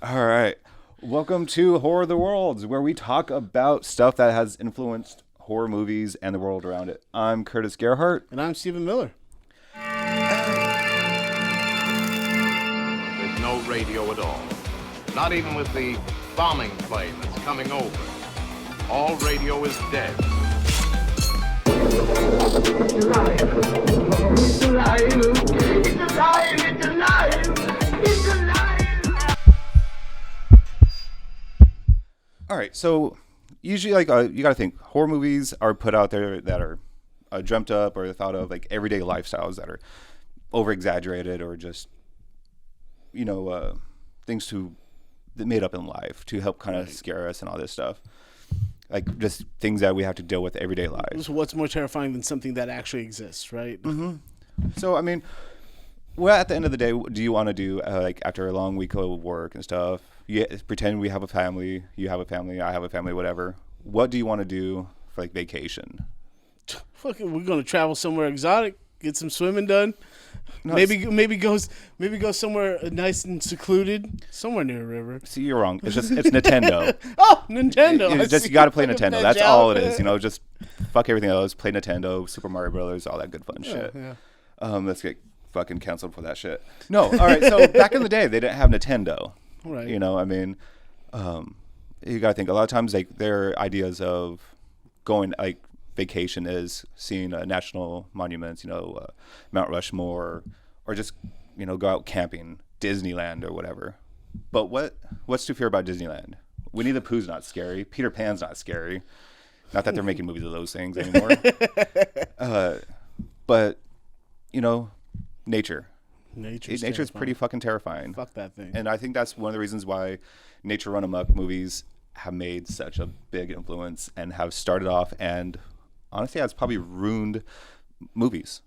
All right. Welcome to Horror of the Worlds, where we talk about stuff that has influenced horror movies and the world around it. I'm Curtis Gerhardt. And I'm Stephen Miller. There's no radio at all. Not even with the bombing plane that's coming over. All radio is dead. It's alive. It's alive. It's alive. It's alive. It's alive. All right. So usually, you got to think horror movies are put out there that are dreamt up or thought of like everyday lifestyles that are over exaggerated or just, things that made up in life to help kind of scare us and all this stuff. Like just things that we have to deal with everyday lives. So what's more terrifying than something that actually exists, right? Mm-hmm. So, I mean, well, at the end of the day, do you want to do, after a long week of work and stuff, pretend we have a family, you have a family, I have a family, whatever. What do you want to do for, vacation? Fucking, we're going to travel somewhere exotic, get some swimming done. No, maybe go somewhere nice and secluded, somewhere near a river. See, you're wrong. It's Nintendo. Oh, Nintendo! You got to play Nintendo. That's all it is. Just fuck everything else. Play Nintendo, Super Mario Brothers, all that good fun shit. Yeah. Let's get fucking canceled for that shit. No, all right. So back in the day, they didn't have Nintendo. Right. You got to think a lot of times their ideas of going vacation is seeing national monuments, Mount Rushmore, or just go out camping, Disneyland or whatever. But what's to fear about Disneyland? Winnie the Pooh's not scary. Peter Pan's not scary. Not that they're making movies of those things anymore. But nature. Nature's pretty fucking terrifying. Fuck that thing. And I think that's one of the reasons why Nature Run Amok movies have made such a big influence and have started off and honestly has probably ruined movies.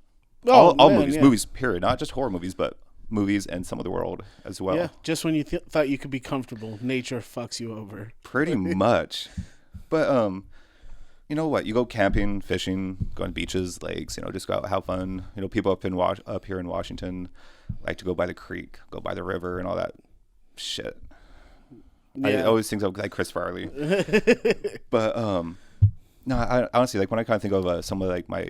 All movies, yeah. Movies, period. Not just horror movies, but movies and some of the world as well. Yeah, just when you thought you could be comfortable, nature fucks you over. Pretty much. But you know what? You go camping, fishing, go on beaches, lakes. Just go out, have fun. People up here in Washington like to go by the creek, go by the river, and all that shit. Yeah. I always think of Chris Farley. But no, I honestly when I kind of think of some of my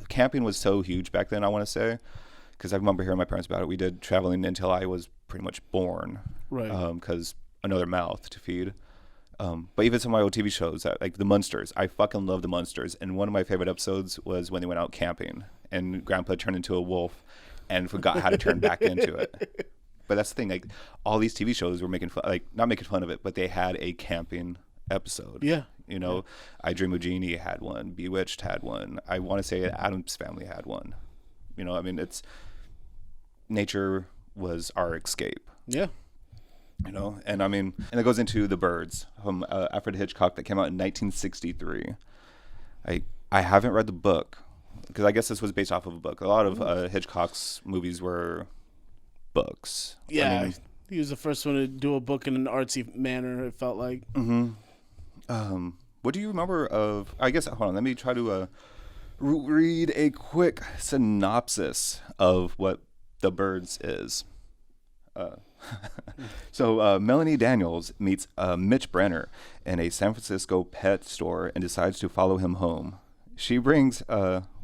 camping was so huge back then. I want to say because I remember hearing my parents about it. We did traveling until I was pretty much born, right? Because another mouth to feed. But even some of my old TV shows, like The Munsters, I fucking love The Munsters. And one of my favorite episodes was when they went out camping and Grandpa turned into a wolf and forgot how to turn back into it. But that's the thing, all these TV shows were making fun, not making fun of it, but they had a camping episode. Yeah. I Dream of Jeannie had one, Bewitched had one. I want to say Addams Family had one. It's nature was our escape. Yeah. And it goes into The Birds from Alfred Hitchcock that came out in 1963. I haven't read the book because I guess this was based off of a book. A lot of Hitchcock's movies were books. Yeah, he was the first one to do a book in an artsy manner, it felt like. Mm-hmm. What do you remember of... I guess, hold on, let me try to read a quick synopsis of what The Birds is. So Melanie Daniels meets Mitch Brenner in a San Francisco pet store and decides to follow him home. She brings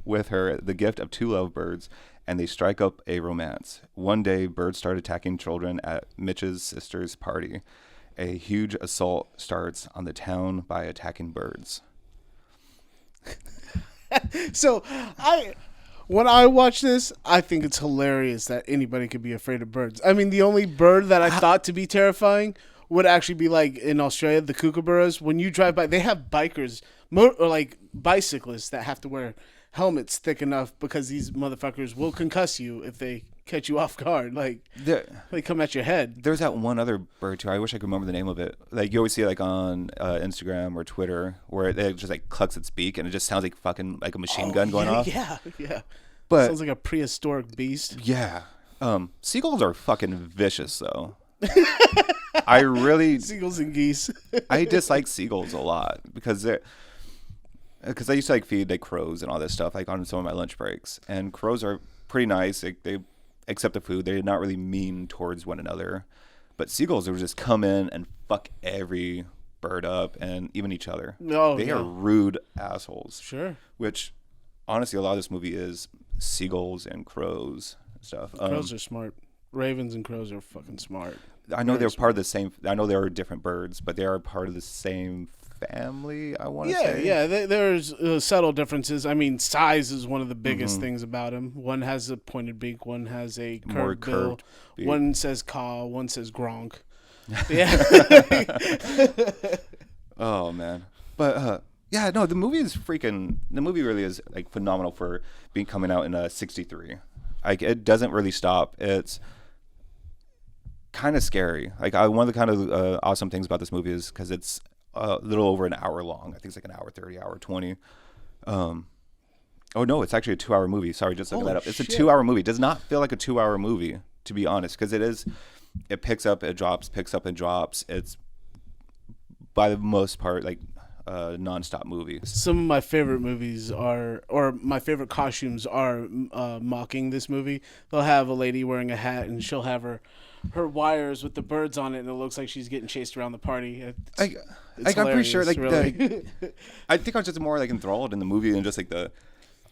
with her the gift of 2 lovebirds, and they strike up a romance. One day, birds start attacking children at Mitch's sister's party. A huge assault starts on the town by attacking birds. So when I watch this, I think it's hilarious that anybody could be afraid of birds. The only bird that I thought to be terrifying would actually be in Australia, the kookaburras. When you drive by, they have bikers or bicyclists that have to wear helmets thick enough because these motherfuckers will concuss you if they catch you off guard. They come at your head. There's that one other bird too. I wish I could remember the name of it. You always see it on Instagram or Twitter where it just clucks its beak and it just sounds like a machine gun going off. Yeah. But sounds like a prehistoric beast. Yeah. Seagulls are fucking vicious though. Seagulls and geese. I dislike seagulls a lot because I used to feed crows and all this stuff on some of my lunch breaks, and crows are pretty nice. They accept the food. They're not really mean towards one another. But seagulls would just come in and fuck every bird up and even each other. Oh, they yeah. are rude assholes. Sure. Which, honestly, a lot of this movie is seagulls and crows and stuff. Crows are smart. Ravens and crows are fucking smart. I know Very they're part of the same. I know they are different birds, but they are part of the same family. I want to say. Yeah. There's subtle differences. I mean, size is one of the biggest Mm-hmm. things about them. One has a pointed beak. One has a More curved bill. curved beak. One says caw. One says gronk. Yeah. Oh man, but yeah, no, the movie really is like phenomenal for being coming out in '63. Like it doesn't really stop. It's kind of scary. Like one of the kind of awesome things about this movie is because it's a little over an hour long. I think it's like an hour 30, hour 20. Oh no, it's actually a 2-hour movie. Sorry, just looking Holy that up. It's a shit. 2-hour movie. It does not feel like a 2-hour movie, to be honest, because it is. It picks up, it drops, picks up and drops. It's by the most part like a nonstop movie. Some of my favorite movies or my favorite costumes are mocking this movie. They'll have a lady wearing a hat and she'll have her wires with the birds on it, and it looks like she's getting chased around the party. It's I'm pretty sure hilarious, really. I think I was just more like enthralled in the movie and just like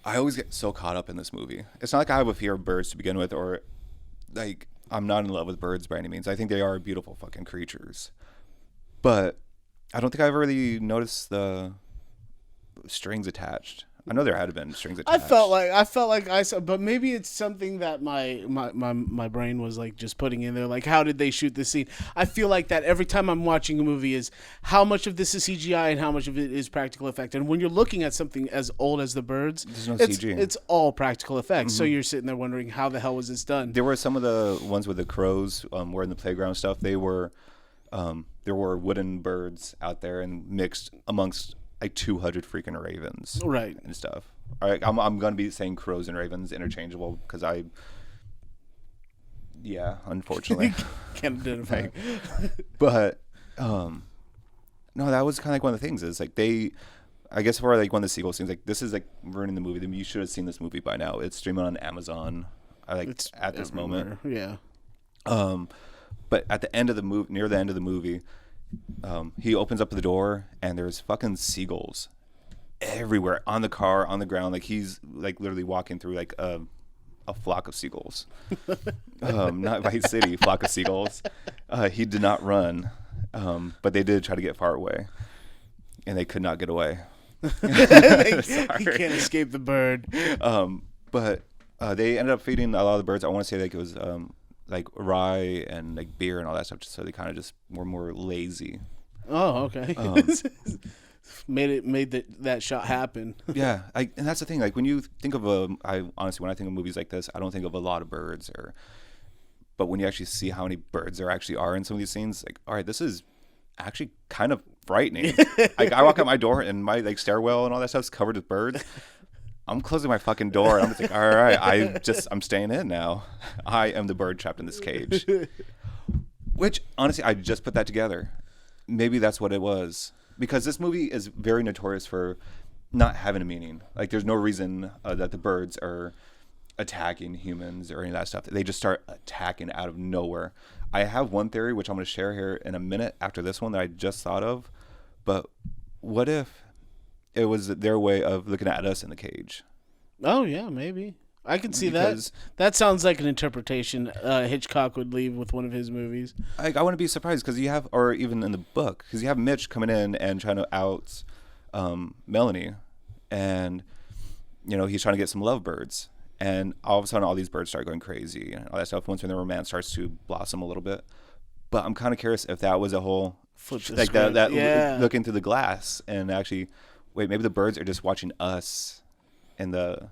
I always get so caught up in this movie. It's not like I have a fear of birds to begin with, or like I'm not in love with birds by any means. I think they are beautiful fucking creatures, but I don't think I ever really noticed the strings attached. I know there had been strings attached. I felt like I saw, but maybe it's something that my brain was like just putting in there. Like, how did they shoot this scene? I feel like that every time I'm watching a movie is how much of this is CGI and how much of it is practical effect. And when you're looking at something as old as the birds, There's no it's, CG. it's all practical effects. So you're sitting there wondering how the hell was this done? There were some of the ones with the crows were in the playground stuff. They were there were wooden birds out there and mixed amongst like 200 freaking ravens, Right. and stuff. All right, I'm gonna be saying crows and ravens interchangeable because unfortunately, Can't identify. but no, that was kind of like one of the things is like I guess for like one of the sequel scenes, like this is like ruining the movie. You should have seen this movie by now. It's streaming on Amazon. It's at this moment. Yeah. But at the end of the movie, near the end of the movie, he opens up the door and there's fucking seagulls everywhere on the car, on the ground. Like he's like literally walking through like a flock of seagulls. Not Vice City, flock of seagulls. He did not run, but they did try to get far away, and they could not get away. He can't escape the bird. But they ended up feeding a lot of the birds. I want to say like it was like rye and like beer and all that stuff, just so they kind of just were more lazy. Oh, okay. Made that shot happen. Yeah, and that's the thing. Like when you think of I honestly, when I think of movies like this, I don't think of a lot of birds. But when you actually see how many birds there actually are in some of these scenes, like, all right, this is actually kind of frightening. Like I walk out my door and my like stairwell and all that stuff's covered with birds. I'm closing my fucking door and I'm just like, all right, I'm staying in now. I am the bird trapped in this cage. Which honestly, I just put that together. Maybe that's what it was. Because this movie is very notorious for not having a meaning. Like, there's no reason that the birds are attacking humans or any of that stuff. They just start attacking out of nowhere. I have one theory, which I'm going to share here in a minute after this one that I just thought of. But what if it was their way of looking at us in the cage? Oh, yeah, maybe. I can see Because- that. That sounds like an interpretation Hitchcock would leave with one of his movies. I wouldn't be surprised because you have, or even in the book, because you have Mitch coming in and trying to out Melanie, and he's trying to get some lovebirds, and all of a sudden all these birds start going crazy and all that stuff. Once when the romance starts to blossom a little bit, but I'm kind of curious if that was a whole Flip the like script. that Yeah. looking through the glass and actually wait, maybe the birds are just watching us in the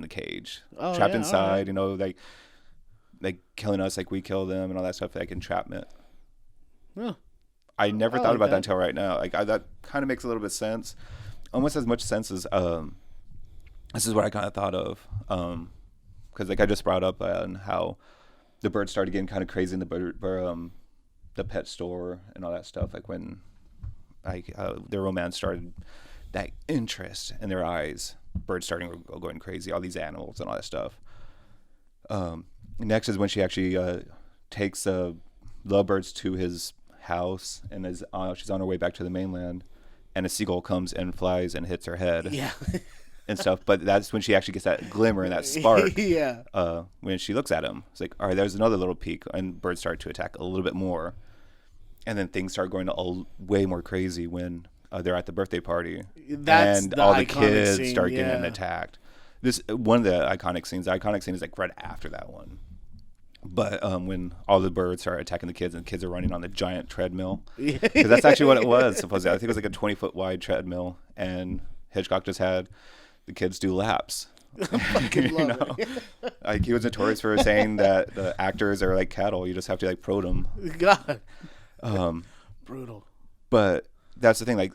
cage, Oh, trapped yeah, inside, like killing us like we kill them and all that stuff, like entrapment. Huh. I never I thought like about that that. until right now. Like that kind of makes a little bit of sense, almost as much sense as this is what I kind of thought of, because like I just brought up on how the birds started getting kind of crazy in the pet store and all that stuff. Like when their romance started, that interest in their eyes, birds starting going crazy, all these animals and all that stuff. next is when she actually takes lovebirds to his house, and she's on her way back to the mainland, and a seagull comes and flies and hits her head. Yeah. And stuff, but that's when she actually gets that glimmer and that spark. Yeah. When she looks at him, it's like, all right, there's another little peak, and birds start to attack a little bit more, and then things start going way more crazy when they're at the birthday party, and all the kids start getting attacked. This one of the iconic scenes. The iconic scene is like right after that one, but when all the birds start attacking the kids, and the kids are running on the giant treadmill, because that's actually what it was. Supposedly, I think it was like a 20-foot wide treadmill, and Hitchcock just had the kids do laps. I fucking love it. Like, he was notorious for saying that the actors are like cattle. You just have to like prod them. God. Brutal. But that's the thing. Like,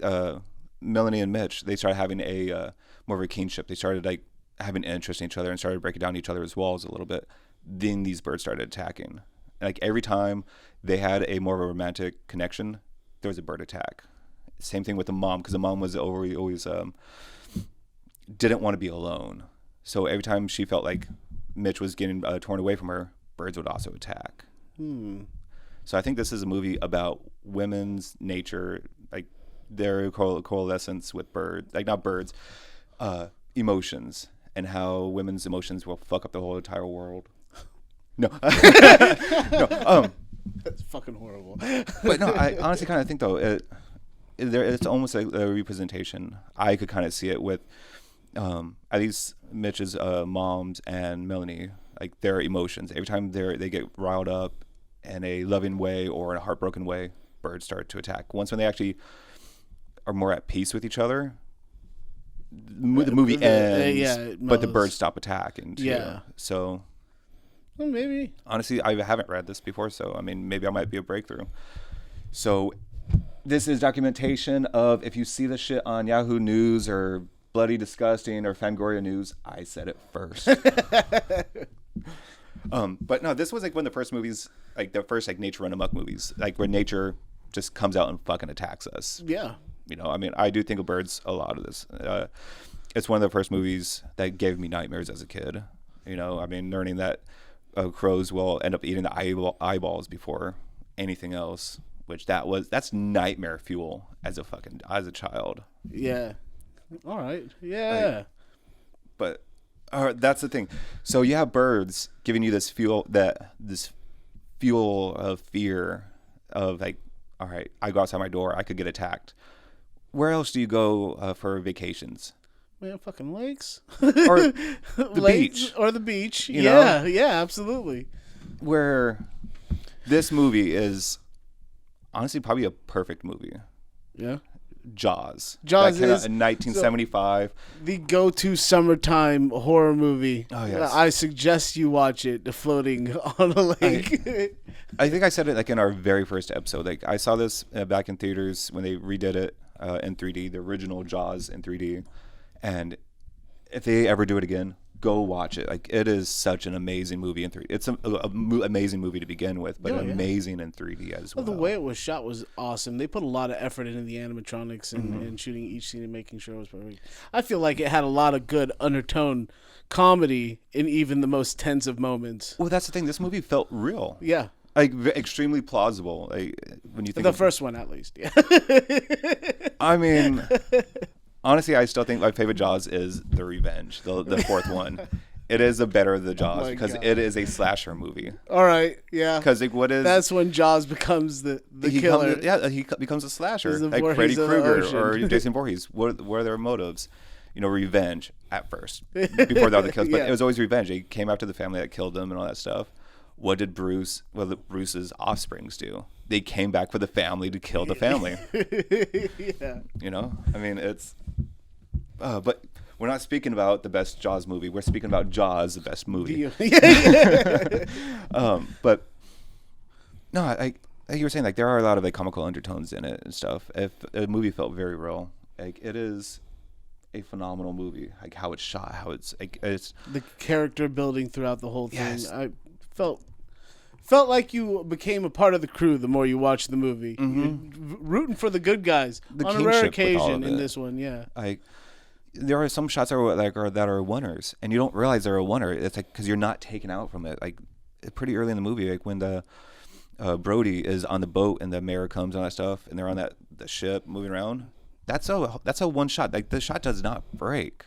Melanie and Mitch, they started having a more of a kinship. They started like having interest in each other and started breaking down each other's walls a little bit. Then these birds started attacking. Like, every time they had a more of a romantic connection, there was a bird attack. Same thing with the mom, because the mom was always didn't want to be alone. So every time she felt like Mitch was getting torn away from her, birds would also attack. So I think this is a movie about women's nature, like their coalescence with birds, like not birds, emotions, and how women's emotions will fuck up the whole entire world. No. No. That's fucking horrible. But no, I honestly kind of think, though, it's almost like a representation. I could kind of see it with at least Mitch's moms and Melanie, like their emotions. Every time they get riled up in a loving way or in a heartbroken way, birds start to attack. Once when they actually are more at peace with each other, the movie ends, but the birds stop attacking too. Yeah. So, well, maybe. Honestly, I haven't read this before, so I mean, maybe I might be a breakthrough. So, this is documentation of, if you see this shit on Yahoo News or Bloody Disgusting or Fangoria News, I said it first. But no, this was like one of the first movies, like the first like nature run amok movies, like where nature just comes out and fucking attacks us. Yeah. You know, I mean, I do think of birds a lot of this. It's one of the first movies that gave me nightmares as a kid. You know, I mean, learning that crows will end up eating the eyeballs before anything else, which that's nightmare fuel as a child. Yeah. All right. Yeah. But that's the thing. So you have birds giving you this fuel of fear of like, all right, I go outside my door, I could get attacked. Where else do you go for vacations? Man, fucking lakes or the beach or the beach. You know? Yeah, absolutely. Where this movie is honestly probably a perfect movie. Yeah. Jaws. Jaws that came is out in 1975. The go-to summertime horror movie. Oh yes. I suggest you watch it. Floating on a lake. I think I said it like in our very first episode. Like, I saw this back in theaters when they redid it in 3D, the original Jaws in 3D. And if they ever do it again, go watch it. Like, it is such an amazing movie in 3D. It's an amazing movie to begin with, but amazing in 3D as well. The way it was shot was awesome. They put a lot of effort into the animatronics and shooting each scene and making sure it was perfect. I feel like it had a lot of good undertone comedy in even the most tense of moments. Well, that's the thing. This movie felt real. Yeah. Like, extremely plausible. Like, when you think the first one, at least. Yeah. I mean, honestly, I still think my favorite Jaws is The Revenge, the fourth one. It is the better of the Jaws because it is a slasher movie. All right, yeah. Because like, that's when Jaws becomes the killer. He becomes a slasher, like Freddy Krueger or Jason Voorhees. What are their motives? You know, revenge at first before the other kills, but it was always revenge. They came after the family that killed them and all that stuff. What did Bruce's offsprings do? They came back for the family to kill the family. Yeah. You know, I mean, it's. But we're not speaking about the best Jaws movie. We're speaking about Jaws, the best movie. But no, like you were saying, like there are a lot of like comical undertones in it and stuff. If a movie felt very real, like it is a phenomenal movie. Like how it's shot, how it's the character building throughout the whole thing. Yes. I felt like you became a part of the crew the more you watched the movie. Mm-hmm. You're rooting for the good guys on a rare occasion in this one. Yeah. Like there are some shots that are oneers, and you don't realize they're a oneer. It's like because you're not taken out from it. Like pretty early in the movie, like when the Brody is on the boat and the mayor comes and all that stuff, and they're on the ship moving around. That's a one shot. Like the shot does not break.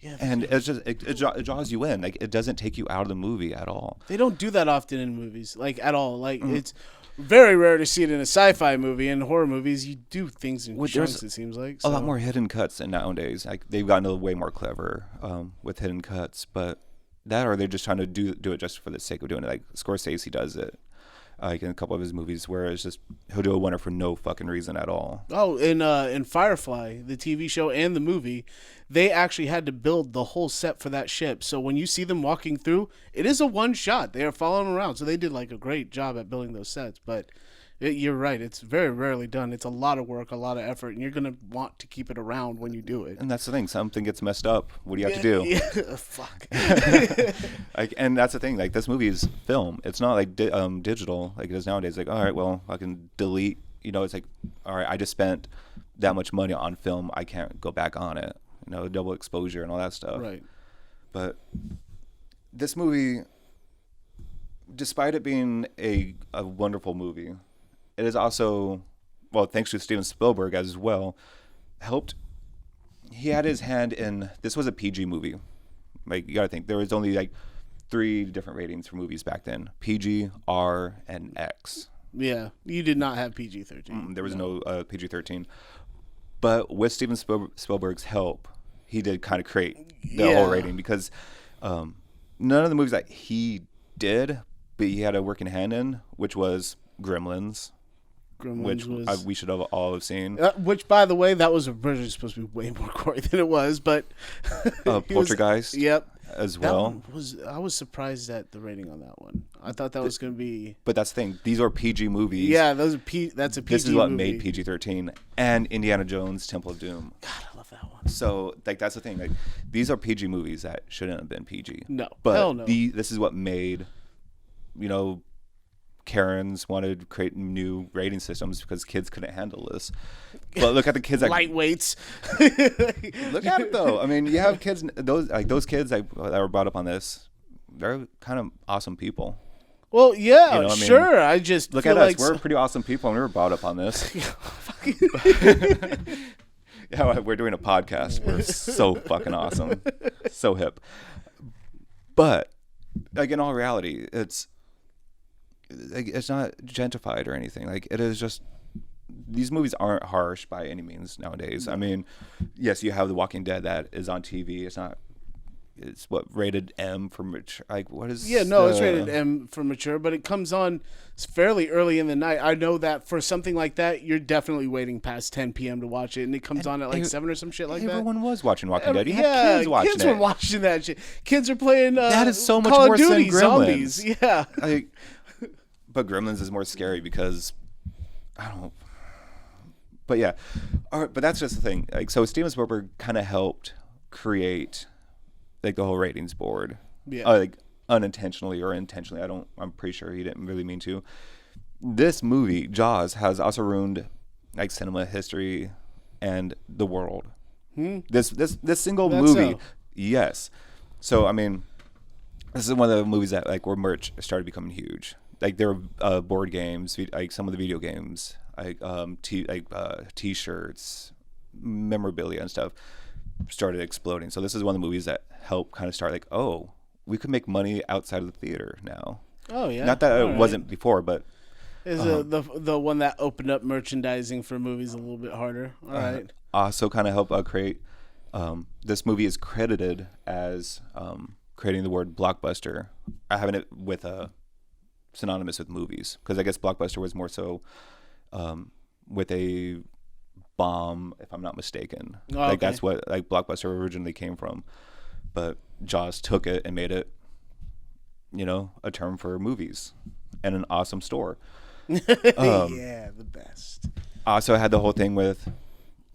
Yeah, and it's just it draws you in. Like it doesn't take you out of the movie at all. They don't do that often in movies, like at all. Like it's very rare to see it in a sci-fi movie. In horror movies, you do things in chunks. It seems like a lot more hidden cuts than nowadays. Like they've gotten way more clever with hidden cuts, but that or they're just trying to do it just for the sake of doing it. Like Scorsese does it. Like in a couple of his movies, where it's just he'll do a winner for no fucking reason at all. Oh, in Firefly, the TV show and the movie, they actually had to build the whole set for that ship. So when you see them walking through, it is a one shot. They are following around, so they did like a great job at building those sets. But you're right; it's very rarely done. It's a lot of work, a lot of effort, and you're gonna want to keep it around when you do it. And that's the thing; something gets messed up. What do you have to do? Yeah, fuck. Like, and that's the thing. Like, this movie is film. It's not like digital like it is nowadays. Like, all right, well, I can delete. You know, it's like, all right, I just spent that much money on film. I can't go back on it. You know, double exposure and all that stuff. Right. But this movie, despite it being a wonderful movie, it is also, well, thanks to Steven Spielberg as well, helped. He had his hand in. This was a PG movie. Like, you gotta think, there was only like 3 different ratings for movies back then: PG, R, and X. Yeah, you did not have PG-13. There was no PG-13. But with Steven Spielberg's help, he did kind of create the whole rating, because none of the movies that he did, but he had a working hand in, which was Gremlins, which was... we should have all have seen. Which, by the way, that was originally supposed to be way more gory than it was, but... Poltergeist. Yep. As well. I was surprised at the rating on that one. I thought that was going to be... But that's the thing. These are PG movies. Yeah, that's a PG This is what movie. made PG-13. And Indiana Jones, Temple of Doom. God, I love that one. So, like, that's the thing. Like, these are PG movies that shouldn't have been PG. No. But hell no. This is what made, you know, Karens wanted to create new rating systems because kids couldn't handle this. But look at the kids that lightweights. Look at it though. I mean, you have kids. Those kids that were brought up on this, they're kind of awesome people. Well, yeah, you know, I mean, sure. I just look feel at us. like We're pretty awesome people, and we were brought up on this. Yeah, we're doing a podcast. We're so fucking awesome, so hip. But like in all reality, it's not gentrified or anything. Like, it is just, these movies aren't harsh by any means nowadays. I mean, yes, you have The Walking Dead that is on TV. It's what, rated M for mature. Like, what is? Yeah, no, it's rated M for mature, but it comes on fairly early in the night. I know that for something like that, you're definitely waiting past 10 p.m. to watch it, and it comes on at like 7 or some shit like that. Everyone was watching Walking Dead. You had kids watching kids it. were watching that shit. Kids are playing that is so much Call worse of Duty, than Gremlins. Zombies. Yeah. But Gremlins is more scary because, I don't know. But yeah, all right, but that's just the thing. Like, so Steven Spielberg kind of helped create like the whole ratings board. Yeah. Like unintentionally or intentionally. I'm pretty sure he didn't really mean to. This movie, Jaws, has also ruined like cinema history and the world. This single movie, yes. So I mean, this is one of the movies that like where merch started becoming huge. Like there were board games, like some of the video games, like T-shirts, memorabilia and stuff started exploding. So this is one of the movies that helped kind of start like, oh, we could make money outside of the theater now. Oh yeah. Not that it wasn't before, but is the one that opened up merchandising for movies a little bit harder. All right. Also kind of helped create. This movie is credited as creating the word blockbuster, having it with synonymous with movies, because I guess blockbuster was more so with a bomb, if I'm not mistaken. Like that's what like blockbuster originally came from, but Jaws took it and made it, you know, a term for movies and an awesome store. Yeah, the best. Also had the whole thing with,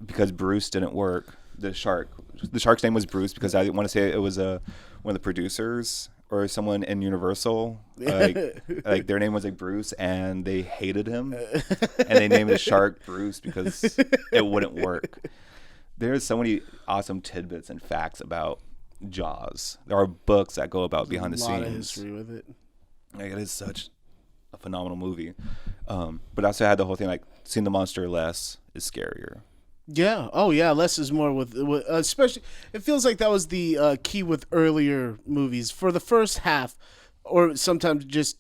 because Bruce didn't work, the shark's name was Bruce because I want to say it was one of the producers or someone in Universal, like their name was like Bruce, and they hated him, and they named the shark Bruce because it wouldn't work. There's so many awesome tidbits and facts about Jaws. There are books that go about behind the scenes. A lot of history with it. Like, it is such a phenomenal movie. But I also had the whole thing like seeing the monster less is scarier. Yeah. Oh, yeah. Less is more with especially. It feels like that was the key with earlier movies. For the first half, or sometimes just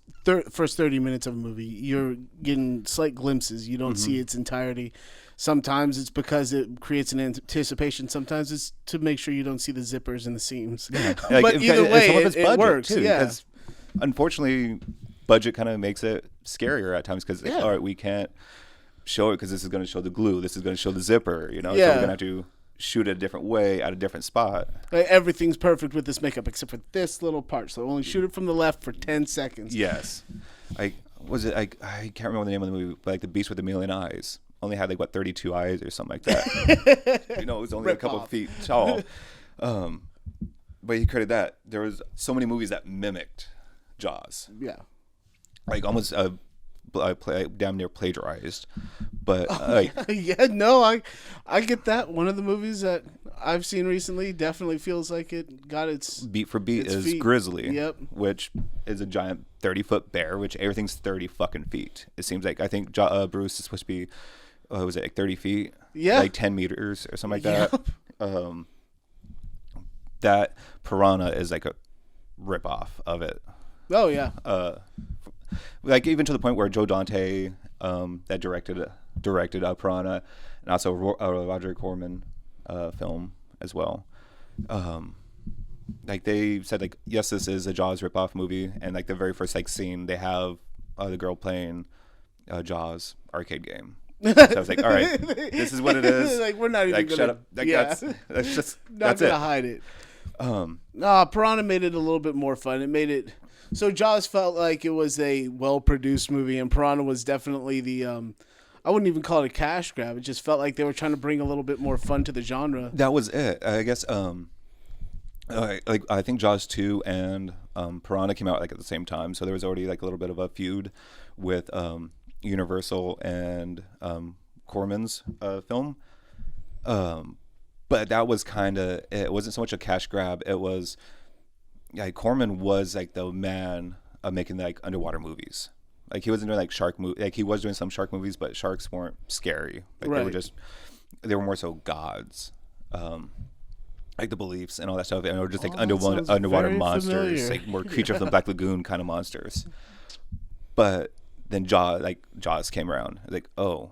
first 30 minutes of a movie, you're getting slight glimpses. You don't see its entirety. Sometimes it's because it creates an anticipation. Sometimes it's to make sure you don't see the zippers and the seams. Yeah. Like, But either way, some of it's it budget, works. too, Yeah. because unfortunately, budget kind of makes it scarier at times because all right, we can't show it because this is going to show the glue, this is going to show the zipper, so we're going to have to shoot it a different way at a different spot. Like, everything's perfect with this makeup except for this little part, so only shoot it from the left for 10 seconds. Yes. I can't remember the name of the movie, but like The Beast with a Million Eyes only had like 32 eyes or something like that. It was only a couple of feet tall. But he created that. There was so many movies that mimicked Jaws. Yeah. Like almost damn near plagiarized, but Yeah, no, I get that. One of the movies that I've seen recently definitely feels like it got its beat for beat its is feet. Grizzly, Yep. which is a giant 30-foot bear, which everything's 30 fucking feet. It seems like I think Bruce is supposed to be, was it like 30 feet? Yeah, like 10 meters or something like that. That Piranha is like a ripoff of it. Oh yeah. Like even to the point where Joe Dante, that directed Piranha, and also Roger Corman film as well. Like they said, like yes, this is a Jaws ripoff movie, and like the very first like scene, they have the girl playing Jaws arcade game. So I was like, all right, this is what it is. Like we're not even like gonna, shut up. Like, yeah. that's just not that's gonna it. hide it. Piranha made it a little bit more fun. It made it so Jaws felt like it was a well-produced movie, and Piranha was definitely the I wouldn't even call it a cash grab. It just felt like they were trying to bring a little bit more fun to the genre. That was it, I guess. Like I think Jaws 2 and Piranha came out like at the same time, so there was already like a little bit of a feud with Universal and Corman's film. But that was kind of, it wasn't so much a cash grab. It was, Corman was like the man of making like underwater movies. Like he wasn't doing like shark movie. Like he was doing some shark movies, but sharks weren't scary. Like they were more so gods. Like the beliefs and all that stuff, and or just like underwater monsters, familiar. like more creature from the Black Lagoon kind of monsters. But then Jaws came around. Like, oh,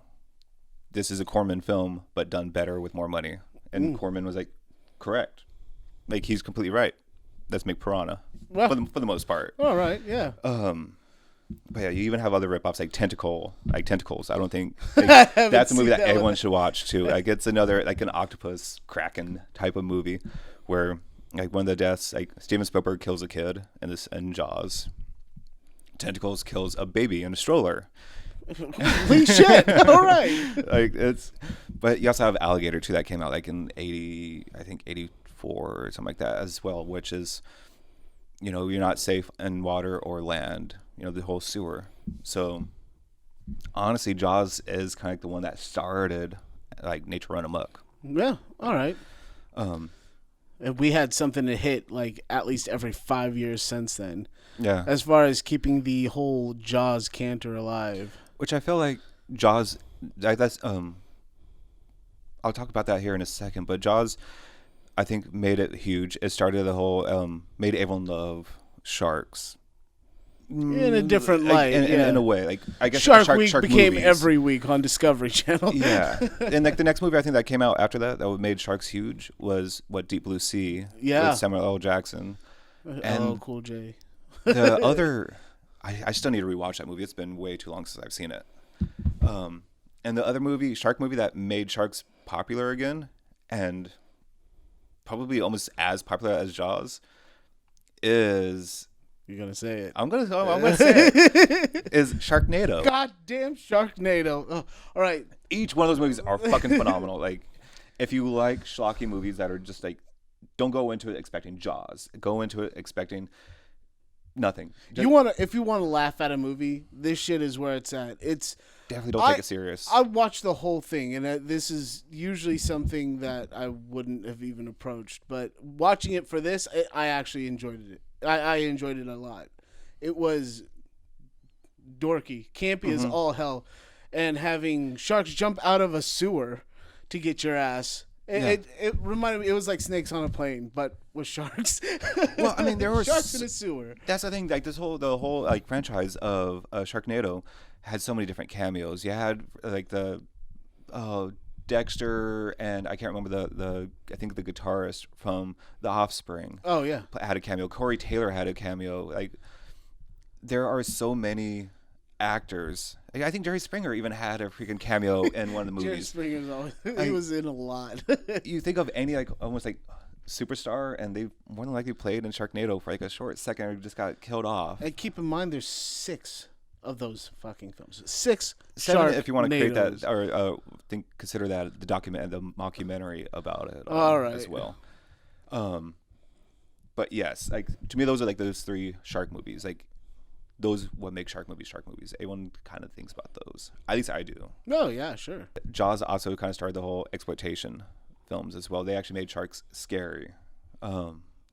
this is a Corman film, but done better with more money. And Corman was like, correct. Like he's completely right. Let's make Piranha Well, for the most part. all right, yeah. But yeah, you even have other ripoffs like Tentacles. I don't think that's a movie that everyone should watch too. Like it's another like an octopus kraken type of movie where like one of the deaths, like Steven Spielberg kills a kid in Jaws. Tentacles kills a baby in a stroller. Holy shit! All right. Like but you also have Alligator too that came out like in 84 or something like that as well, which is, you're not safe in water or land, the whole sewer. So honestly, Jaws is kind of like the one that started like nature run amok. Yeah. All right. And we had something to hit like at least every 5 years since then. Yeah. As far as keeping the whole Jaws canter alive. Which I feel like Jaws, that's I'll talk about that here in a second, but Jaws, I think, made it huge. It started the whole, made everyone love sharks. In a different light, in a way. Like I guess Shark Week became movies. every week on Discovery Channel. Yeah. And like the next movie I think that came out after that made sharks huge was Deep Blue Sea with Samuel L. Jackson. And Cool J. the other, I still need to rewatch that movie. It's been way too long since I've seen it. And the other shark movie that made sharks popular again, and probably almost as popular as Jaws, is... You're gonna say it. I'm gonna say it. Is Sharknado. Goddamn Sharknado. Oh, all right. Each one of those movies are fucking phenomenal. Like, if you like schlocky movies that are just like, don't go into it expecting Jaws. Go into it expecting nothing. If you wanna laugh at a movie, this shit is where it's at. It's definitely don't take it serious. I watched the whole thing, and this is usually something that I wouldn't have even approached. But watching it for this, I actually enjoyed it. I enjoyed it a lot. it was dorky, campy as all hell, and having sharks jump out of a sewer to get your ass. It reminded me. It was like Snakes on a Plane, but with sharks. Well, I mean, there were sharks in a sewer. That's the thing. Like the whole like franchise of Sharknado had so many different cameos. You had like the Dexter, and I can't remember the I think the guitarist from The Offspring. Oh yeah, had a cameo. Corey Taylor had a cameo. Like there are so many actors. I think Jerry Springer even had a freaking cameo in one of the movies. Jerry Springer's always, he was in a lot. You think of any like almost like superstar, and they more than likely played in Sharknado for like a short second and just got killed off. And keep in mind, there's 6 of those fucking films. 6 7 if you want to create Sharknadoes. that or consider that the mockumentary about it All right. as well. But yes, like to me those are like those 3 shark movies. Like those what make shark movies. Everyone kind of thinks about those. At least I do. Oh yeah, sure. Jaws also kind of started the whole exploitation films as well. They actually made sharks scary.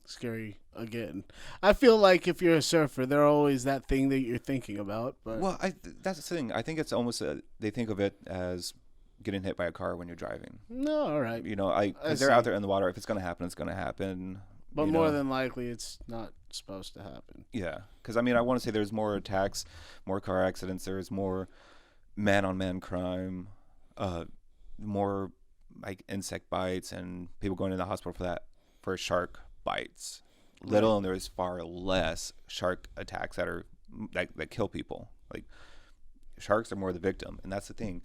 Scary again. I feel like if you're a surfer, they're always that thing that you're thinking about. But Well, that's the thing. I think it's almost they think of it as getting hit by a car when you're driving. no, all right. You know, they're see. out there in the water. If it's going to happen, it's going to happen. But you more know? than likely, it's not supposed to happen. Yeah, because I mean, I want to say there's more attacks, more car accidents. There's more man-on-man crime, more like insect bites, and people going to the hospital for shark bites. Let alone there is far less shark attacks that kill people. Like sharks are more the victim, and that's the thing.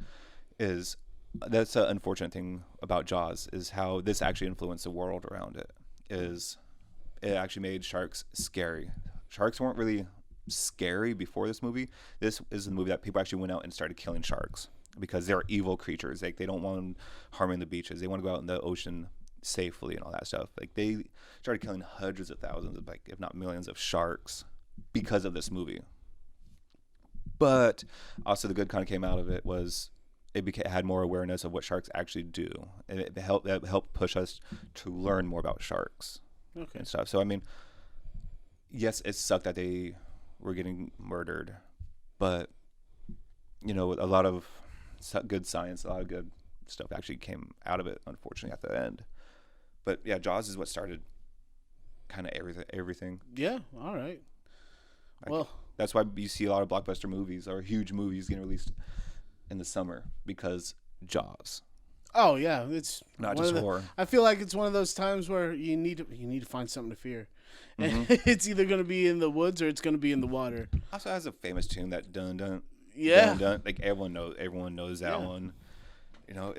That's the unfortunate thing about Jaws is how this actually influenced the world around it. It actually made sharks scary. Sharks weren't really scary before this movie. This is the movie that people actually went out and started killing sharks because they're evil creatures. Like they don't want them harming the beaches. They want to go out in the ocean safely and all that stuff. Like they started killing hundreds of thousands of, like, if not millions of sharks because of this movie. But also the good kind of came out of it was it had more awareness of what sharks actually do, and it helped push us to learn more about sharks and stuff. So I mean, yes, it sucked that they were getting murdered, but you know, a lot of good science, a lot of good stuff actually came out of it, unfortunately, at the end. But yeah, Jaws is what started kind of everything. Yeah, all right. Well, that's why you see a lot of blockbuster movies or huge movies getting released in the summer, because Jaws. Oh yeah, it's not just horror. I feel like it's one of those times where you need to find something to fear. And it's either going to be in the woods or it's going to be in the water. Also has a famous tune, that dun dun. Yeah. Dun, dun. Like everyone knows that one. You know,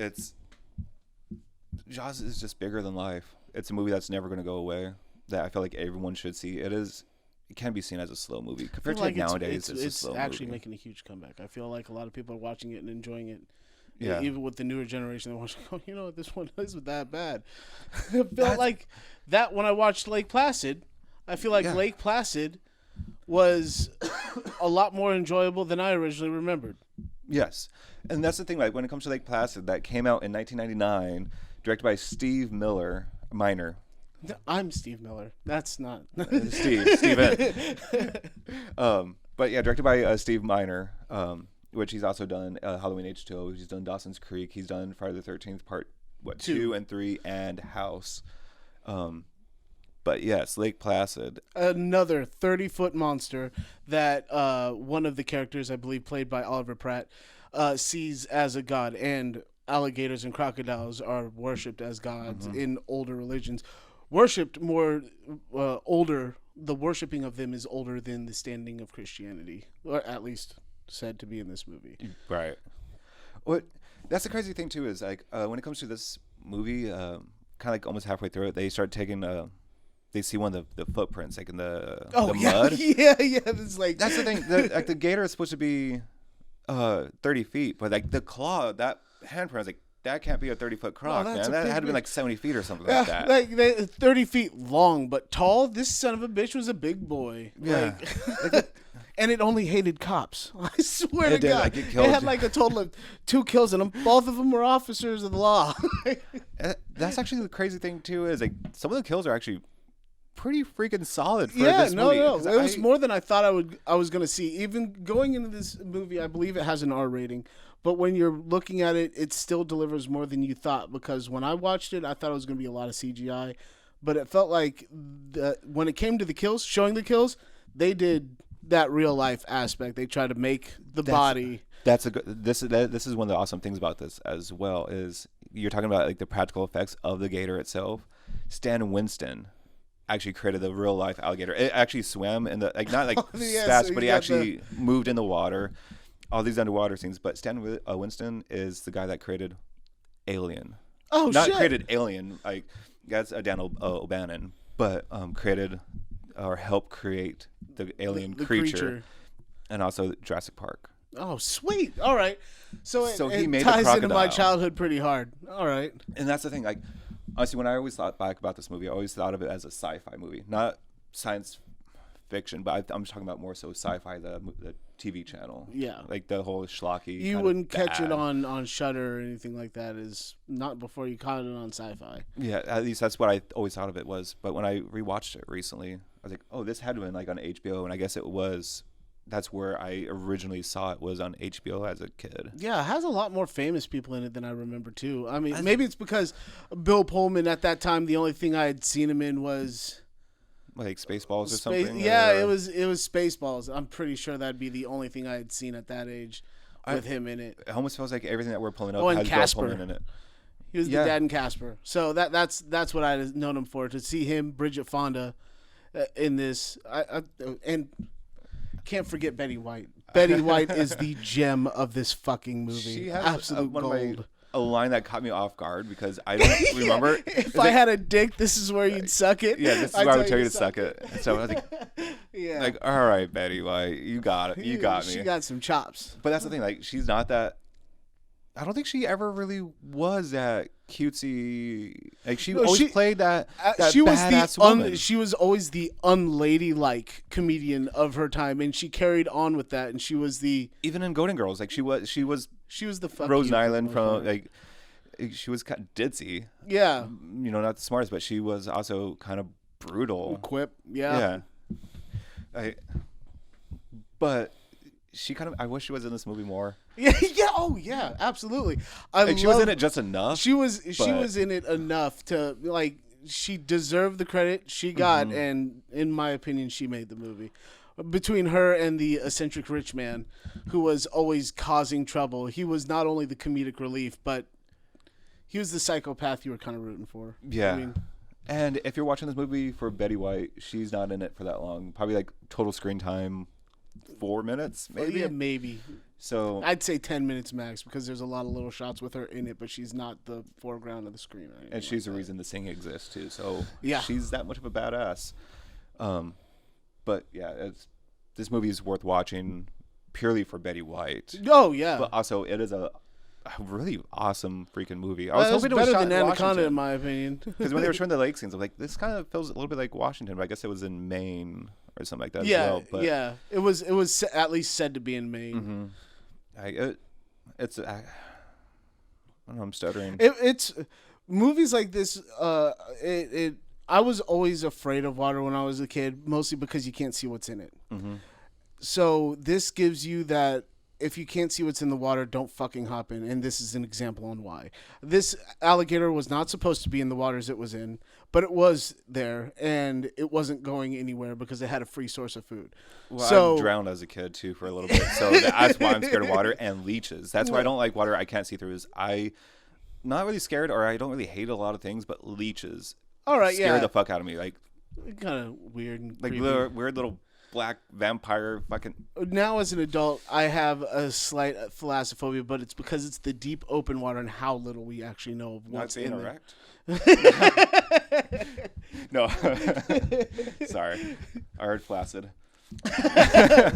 Jaws is just bigger than life. It's a movie that's never going to go away, that I feel like everyone should see. It can be seen as a slow movie. Compared to nowadays, it's a slow actually movie. making a huge comeback. I feel like a lot of people are watching it and enjoying it. Yeah. Even with the newer generation, they're watching, oh, you know what, this one isn't that bad. I felt like that when I watched Lake Placid. I feel like Lake Placid was a lot more enjoyable than I originally remembered. Yes. And that's the thing, like when it comes to Lake Placid, that came out in 1999, directed by Steve Miner. I'm Steve Miller. That's not Steven. But yeah, directed by Steve Miner, which he's also done Halloween H2O. He's done Dawson's Creek. He's done Friday the 13th Part 2 and 3, and House. But yes, Lake Placid. Another 30-foot monster that one of the characters, I believe played by Oliver Pratt, sees as a god. And alligators and crocodiles are worshipped as gods in older religions. Worshipped more older. The worshipping of them is older than the standing of Christianity, or at least said to be in this movie. Right. What? That's the crazy thing too. Is like when it comes to this movie, kind of like almost halfway through it, they start taking. They see one of the footprints, like in the mud. Yeah. It's like that's the thing. Like the gator is supposed to be 30 feet, but like the claw, that handprint is like. That can't be a 30-foot croc, man. That had to be like 70 feet or something like that. Like 30 feet long, but tall. This son of a bitch was a big boy. Yeah. And it only hated cops. I swear to did, God. like, it killed had like a total of 2 kills in them. Both of them were officers of the law. That's actually the crazy thing, too, is like some of the kills are actually pretty freaking solid for this movie. No. It was more than I thought I was going to see. Even going into this movie, I believe it has an R rating. But when you're looking at it, it still delivers more than you thought. Because when I watched it, I thought it was going to be a lot of CGI. But it felt like when it came to the kills, showing the kills, they did that real life aspect. They tried to make the body. This is one of the awesome things about this as well, is you're talking about like the practical effects of the gator itself. Stan Winston actually created the real life alligator. It actually swam in the not like fast, but he actually moved in the water. All these underwater scenes, but Stan Winston is the guy that created Alien. Oh, not shit. created Alien, like that's Dan O'Bannon, but created or helped create the alien the creature, and also Jurassic Park. Oh, sweet. All right. So he it made the ties into my crocodile. childhood pretty hard. All right. And that's the thing. Like, honestly, when I always thought back about this movie, I always thought of it as a sci-fi movie, not science fiction. But I'm talking about more so sci-fi, the TV channel. Yeah. Like the whole schlocky. You kind wouldn't of catch it bad. on Shudder or anything like that. Is not before you caught it on Sci-Fi. Yeah, at least that's what I always thought of it was. But when I rewatched it recently, I was like, oh, this had to have been like on HBO, and I guess it was. That's where I originally saw it, was on HBO as a kid. Yeah, it has a lot more famous people in it than I remember too. I mean, maybe it's because Bill Pullman at that time, the only thing I had seen him in was Like Spaceballs or something? Yeah, or... it was Spaceballs. I'm pretty sure that'd be the only thing I had seen at that age with him in it. It almost feels like everything that we're pulling up and has Casper. Bill Pullman in it. He was the dad in Casper. So that's what I had known him for. To see him, Bridget Fonda, in this, and can't forget Betty White. Betty White is the gem of this fucking movie. She has absolute gold. A line that caught me off guard because I don't remember. If I had a dick, this is where you'd suck it. Yeah, this is where I would tell you to suck it. So I was like, yeah, like, all right, Betty White, you got it. You got me. She got some chops. But that's the thing. Like, she's not that. I don't think she ever really was that cutesy. Like, she always played that she was badass woman. she was always the unladylike comedian of her time, and she carried on with that. And she was the even in Golden Girls, like she was the fuck Rose you Nyland from like she was kind of ditzy. Yeah, you know, not the smartest, but she was also kind of brutal. Quip, yeah. But she kind of. I wish she was in this movie more. Yeah, oh yeah, absolutely. She was in it just enough. She was in it enough to like. She deserved the credit she got, and in my opinion, she made the movie. Between her and the eccentric rich man, who was always causing trouble, he was not only the comedic relief, but he was the psychopath you were kind of rooting for. Yeah. I mean, and if you're watching this movie for Betty White, she's not in it for that long. Probably like total screen time, 4 minutes, maybe. Yeah, maybe. So I'd say 10 minutes max because there's a lot of little shots with her in it, but she's not the foreground of the screen. And she's the reason the Sing exists too. So yeah, she's that much of a badass. But yeah, this movie is worth watching purely for Betty White. Oh yeah, but also it is a really awesome freaking movie. I was hoping it was was better shot than in Anaconda, Washington. in my opinion. Because when they were showing the lake scenes, I'm like, this kind of feels a little bit like Washington, but I guess it was in Maine or something like that as well. But yeah, it was at least said to be in Maine. I don't know, I'm stuttering. It's movies like this. I was always afraid of water when I was a kid, mostly because you can't see what's in it. So this gives you that. If you can't see what's in the water, don't fucking hop in. And this is an example on why. This alligator was not supposed to be in the waters it was in, but it was there, and it wasn't going anywhere because it had a free source of food. Well, so, I drowned as a kid, too, for a little bit. So that's why I'm scared of water and leeches. That's why I don't like water I can't see through. Is I not really scared, or I don't really hate a lot of things, but leeches scare the fuck out of me. Like, kind of weird and like creepy. weird little black vampire fucking. Now as an adult, I have a slight thalassophobia, but it's because it's the deep open water and how little we actually know of what's in there. No, sorry, I heard Placid.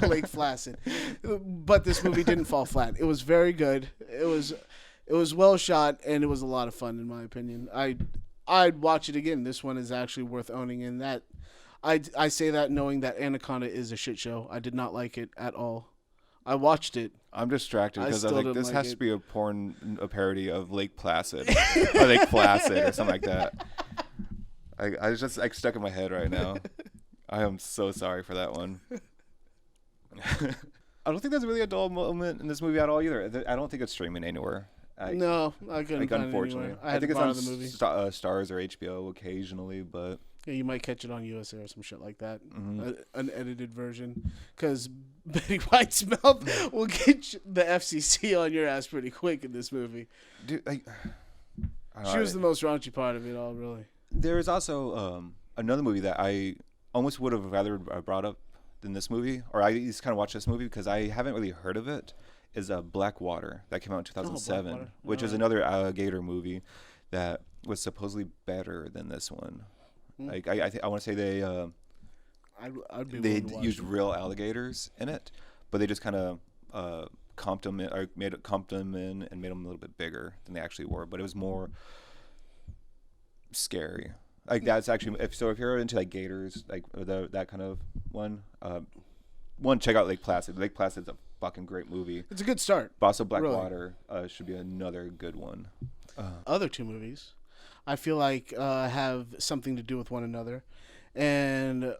Lake Placid, but this movie didn't fall flat. It was very good. It was well shot, and it was a lot of fun in my opinion. I'd watch it again. This one is actually worth owning, and that. I say that knowing that Anaconda is a shit show. I did not like it at all. I watched it. I'm distracted because I was like, this has to be a parody of Lake Placid or Lake Placid or something like that. I was just like stuck in my head right now. I am so sorry for that one. I don't think there's really a dull moment in this movie at all either. I don't think it's streaming anywhere. No, I couldn't. Like, find unfortunately, it I think it's on the movie. Stars or HBO occasionally, but yeah, you might catch it on USA or some shit like that. An edited version, because Betty White's mouth will get the FCC on your ass pretty quick in this movie. Dude, she was the most raunchy part of it all, really. There is also another movie that I almost would have rather brought up than this movie, or I just kind of watched this movie because I haven't really heard of it. Is Black Water that came out in 2007, which is another alligator movie that was supposedly better than this one. Like I want to say they used real alligators in it, but they just kind of comped them in and made them a little bit bigger than they actually were. But it was more scary. Like that's actually if you're into like gators, like that kind of one, check out Lake Placid. Lake Placid's a fucking great movie. It's a good start. But also Black Water should be another good one. Other two movies, I feel like have something to do with one another, and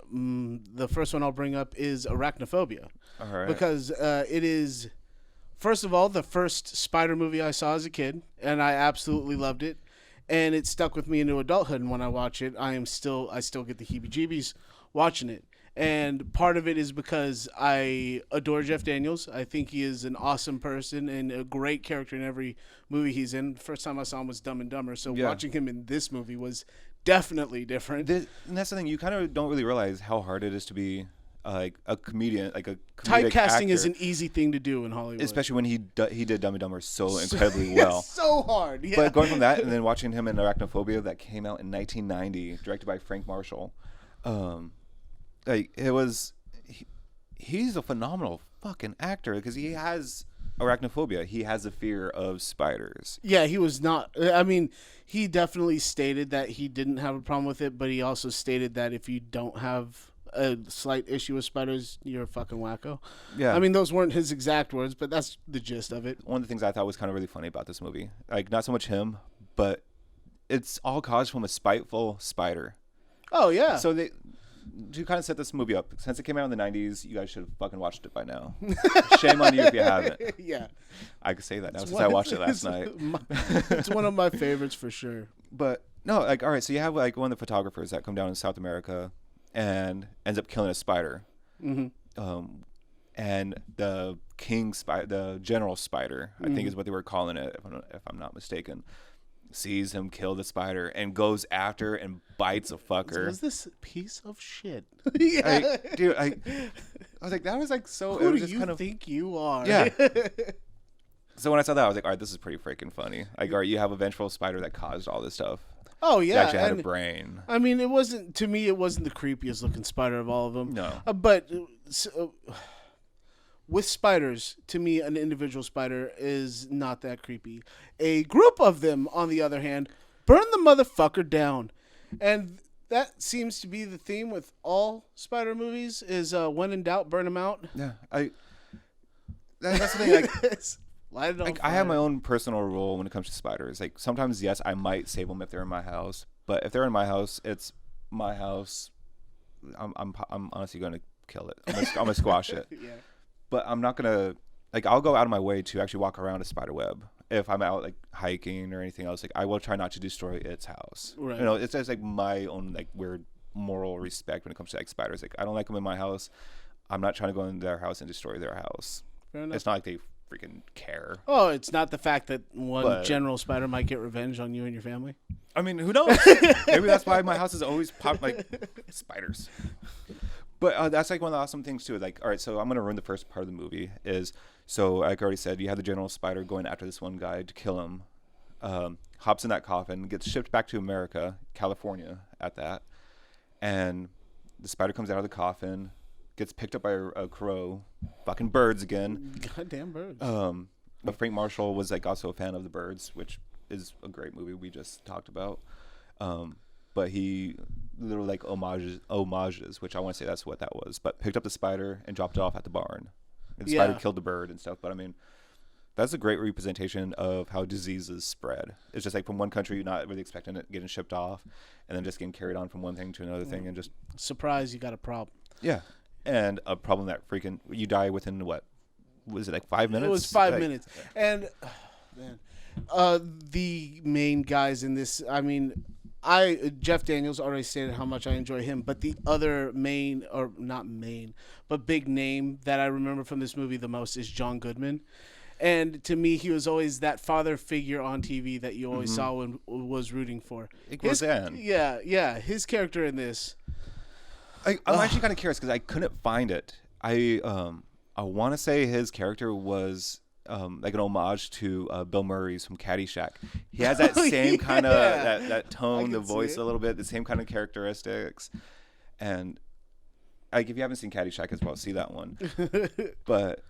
the first one I'll bring up is Arachnophobia. All right. Because it is, first of all, the first spider movie I saw as a kid, and I absolutely loved it. And it stuck with me into adulthood. And when I watch it, I still get the heebie-jeebies watching it. And part of it is because I adore Jeff Daniels. I think he is an awesome person and a great character in every movie he's in. First time I saw him was Dumb and Dumber. So watching him in this movie was definitely different. And that's the thing. You kind of don't really realize how hard it is to be like a comedian, like a typecasting actor. is an easy thing to do in Hollywood, especially when he did Dumb and Dumber so incredibly well. So hard. Yeah. But going from that and then watching him in Arachnophobia that came out in 1990, directed by Frank Marshall, like it was, he's a phenomenal fucking actor because he has arachnophobia. He has a fear of spiders. Yeah, he was not. I mean, he definitely stated that he didn't have a problem with it, but he also stated that if you don't have a slight issue with spiders, you're a fucking wacko. Yeah. I mean, those weren't his exact words, but that's the gist of it. One of the things I thought was kind of really funny about this movie, like not so much him, but it's all caused from a spiteful spider. Oh, yeah. So to kind of set this movie up, since it came out in the 90s, you guys should have fucking watched it by now. Shame on you if you haven't. Yeah. I could say that now since I watched it last night. It's one of my favorites for sure. But no, like, all right, so you have like one of the photographers that come down in South America and ends up killing a spider. Mm-hmm. And the king spider, the general spider, I think is what they were calling it, if I'm not mistaken, sees him kill the spider and goes after and bites a fucker. Was this piece of shit? Yeah. Dude, I was like, that was like so. Who it was do just you kind of, think you are? Yeah. So when I saw that, I was like, all right, this is pretty freaking funny. Like, all right, you have a vengeful spider that caused all this stuff. Oh yeah, it actually had a brain. I mean, it wasn't the creepiest looking spider of all of them. No, but with spiders, to me, an individual spider is not that creepy. A group of them, on the other hand, burn the motherfucker down, and that seems to be the theme with all spider movies: is when in doubt, burn them out. Yeah, that's the thing. Like, light it on like fire. I have my own personal rule when it comes to spiders. Like sometimes, yes, I might save them if they're in my house, but if they're in my house, it's my house. I'm honestly gonna kill it. I'm gonna squash it. Yeah. But I'm not gonna I'll go out of my way to actually walk around a spider web if I'm out like hiking or anything else. Like I will try not to destroy its house. Right. You know, it's just like my own like weird moral respect when it comes to like spiders. Like I don't like them in my house. I'm not trying to go into their house and destroy their house. Fair enough. It's not like they freaking care. Oh, it's not the fact that one general spider might get revenge on you and your family. I mean, who knows? Maybe that's why my house is always popped like spiders. But that's like one of the awesome things too. Like, all right, so I'm gonna ruin the first part of the movie. So like I already said, you have the general spider going after this one guy to kill him. Hops in that coffin, gets shipped back to America, California, at that, and the spider comes out of the coffin, gets picked up by a crow, fucking birds again. Goddamn birds. But Frank Marshall was like also a fan of the birds, which is a great movie we just talked about. But he literally like homages, which I want to say that's what that was. But picked up the spider and dropped it off at the barn. And the spider killed the bird and stuff. But I mean, That's a great representation of how diseases spread. It's just like from one country, you're not really expecting it getting shipped off, and then just getting carried on from one thing to another thing, and just surprise, you got a problem. Yeah, and a problem that freaking you die within what was it like 5 minutes? It was 5 minutes, and man, the main guys in this. I mean, Jeff Daniels already stated how much I enjoy him, but the other main, or not main, but big name that I remember from this movie the most is John Goodman. And to me, he was always that father figure on TV that you always saw and was rooting for. Yeah, his character in this. I'm actually kind of curious because I couldn't find it. I want to say his character was like an homage to Bill Murray's from Caddyshack. He has that same kind of that tone, the voice a little bit, the same kind of characteristics. And like if you haven't seen Caddyshack as well, see that one. But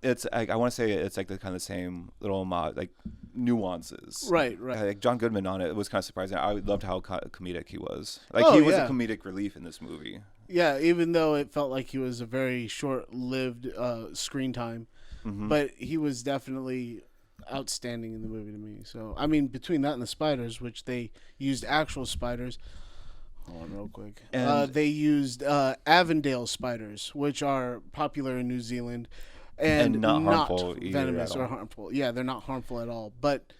it's I want to say it's like the kind of same little homage, like nuances. Right. Like John Goodman on it was kind of surprising. I loved how comedic he was. Like he was a comedic relief in this movie. Yeah, even though it felt like he was a very short-lived screen time, but he was definitely outstanding in the movie to me. So I mean, between that and the spiders, which they used actual spiders. Hold on real quick. They used Avondale spiders, which are popular in New Zealand. And not harmful venomous or harmful. Yeah, they're not harmful at all. But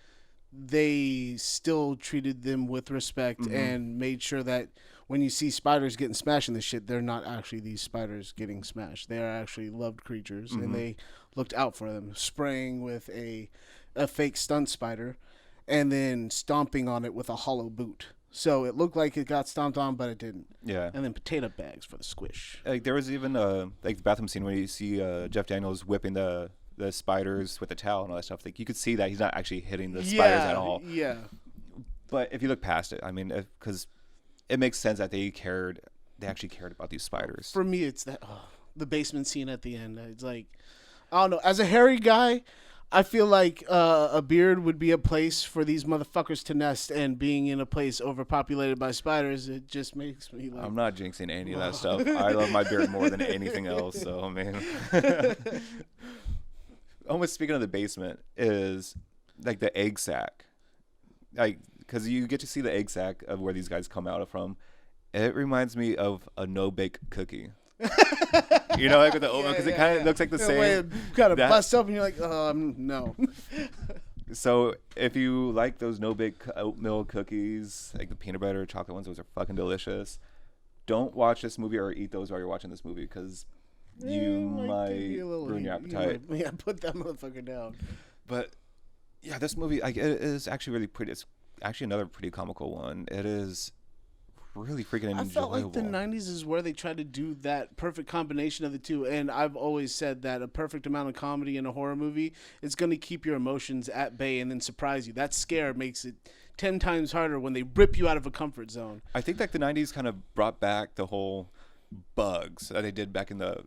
they still treated them with respect and made sure that when you see spiders getting smashed in this shit, they're not actually these spiders getting smashed. They are actually loved creatures, and they looked out for them, spraying with a fake stunt spider and then stomping on it with a hollow boot. So it looked like it got stomped on, but it didn't. Yeah. And then potato bags for the squish. Like there was even like the bathroom scene where you see Jeff Daniels whipping the spiders with a towel and all that stuff. Like you could see that he's not actually hitting the spiders at all. Yeah. But if you look past it, I mean, because it makes sense that they actually cared about these spiders. For me, it's that the basement scene at the end. It's like, I don't know. As a hairy guy, I feel like a beard would be a place for these motherfuckers to nest, and being in a place overpopulated by spiders, it just makes me like... I'm not jinxing any of that stuff. I love my beard more than anything else, so, I mean... Almost speaking of the basement is, like, the egg sack. Like, because you get to see the egg sack of where these guys come out from. It reminds me of a no-bake cookie. You know, like with the oatmeal, because it kind of looks like the same. Way it kind of busts up, and you're like, no. So if you like those no-bake oatmeal cookies, like the peanut butter chocolate ones, those are fucking delicious. Don't watch this movie or eat those while you're watching this movie, because you might ruin your appetite. Put that motherfucker down. But yeah, this movie, like, it is actually really pretty. It's actually another pretty comical one. It is really freaking enjoyable. I felt like the 90s is where they tried to do that perfect combination of the two, and I've always said that a perfect amount of comedy in a horror movie is going to keep your emotions at bay and then surprise you. That scare makes it 10 times harder when they rip you out of a comfort zone. I think like the 90s kind of brought back the whole bugs that they did back in the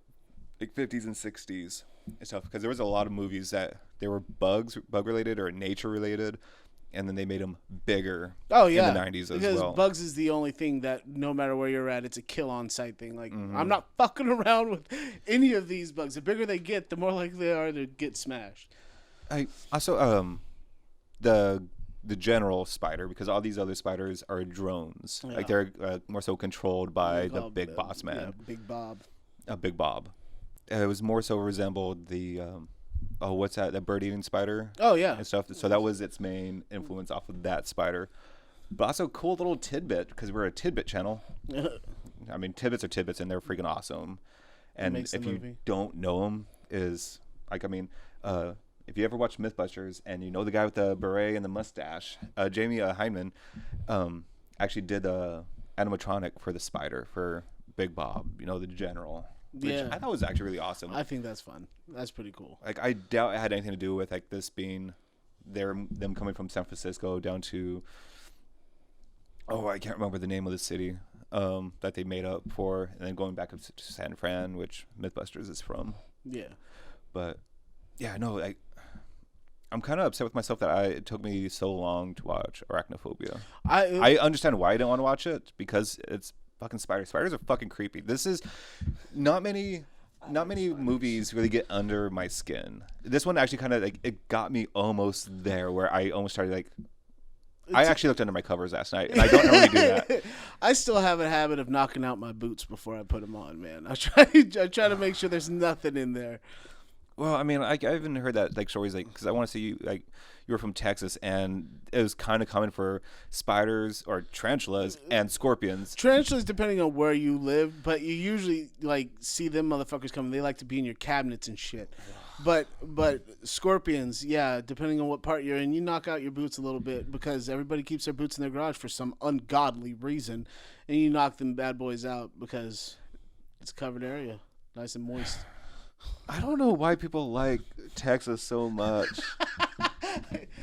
like 50s and 60s and stuff, because there was a lot of movies that they were bug related or nature related, and then they made them bigger in the 90s as well. Because bugs is the only thing that no matter where you're at, it's a kill on sight thing. Like, I'm not fucking around with any of these bugs. The bigger they get, the more likely they are to get smashed. I also the general spider, because all these other spiders are drones. Yeah. Like they're more so controlled by the big boss man. Yeah, Big Bob. Big Bob. It was more so resembled the what's that? That bird-eating spider. Oh yeah, and stuff. So that was its main influence off of that spider. But also cool little tidbit, because we're a tidbit channel. I mean, tidbits are tidbits, and they're freaking awesome. And if you don't know them, is like, I mean, if you ever watch MythBusters and you know the guy with the beret and the mustache, Jamie Hyneman actually did the animatronic for the spider for Big Bob. You know, the general. Which I thought was actually really awesome. I think that's fun. That's pretty cool. Like, I doubt it had anything to do with like this being them coming from San Francisco down to I can't remember the name of the city that they made up for, and then going back up to San Fran, which MythBusters is from. Yeah. But yeah, no, I'm kind of upset with myself that it took me so long to watch Arachnophobia. I understand why I didn't want to watch it, because it's fucking spiders. Spiders are fucking creepy. This is not many not many movies really get under my skin. This one actually kind of like it got me almost there, where I almost started like. I actually looked under my covers last night, and I don't normally do that. I still have a habit of knocking out my boots before I put them on, man. I try to make sure there's nothing in there. Well, I mean, I even heard that like stories like because I want to see you like you were from Texas, and it was kind of common for spiders or tarantulas and scorpions. Tarantulas, depending on where you live, but you usually like see them motherfuckers coming. They like to be in your cabinets and shit. But scorpions, yeah, depending on what part you're in, you knock out your boots a little bit because everybody keeps their boots in their garage for some ungodly reason, and you knock them bad boys out because it's a covered area, nice and moist. I don't know why people like Texas so much.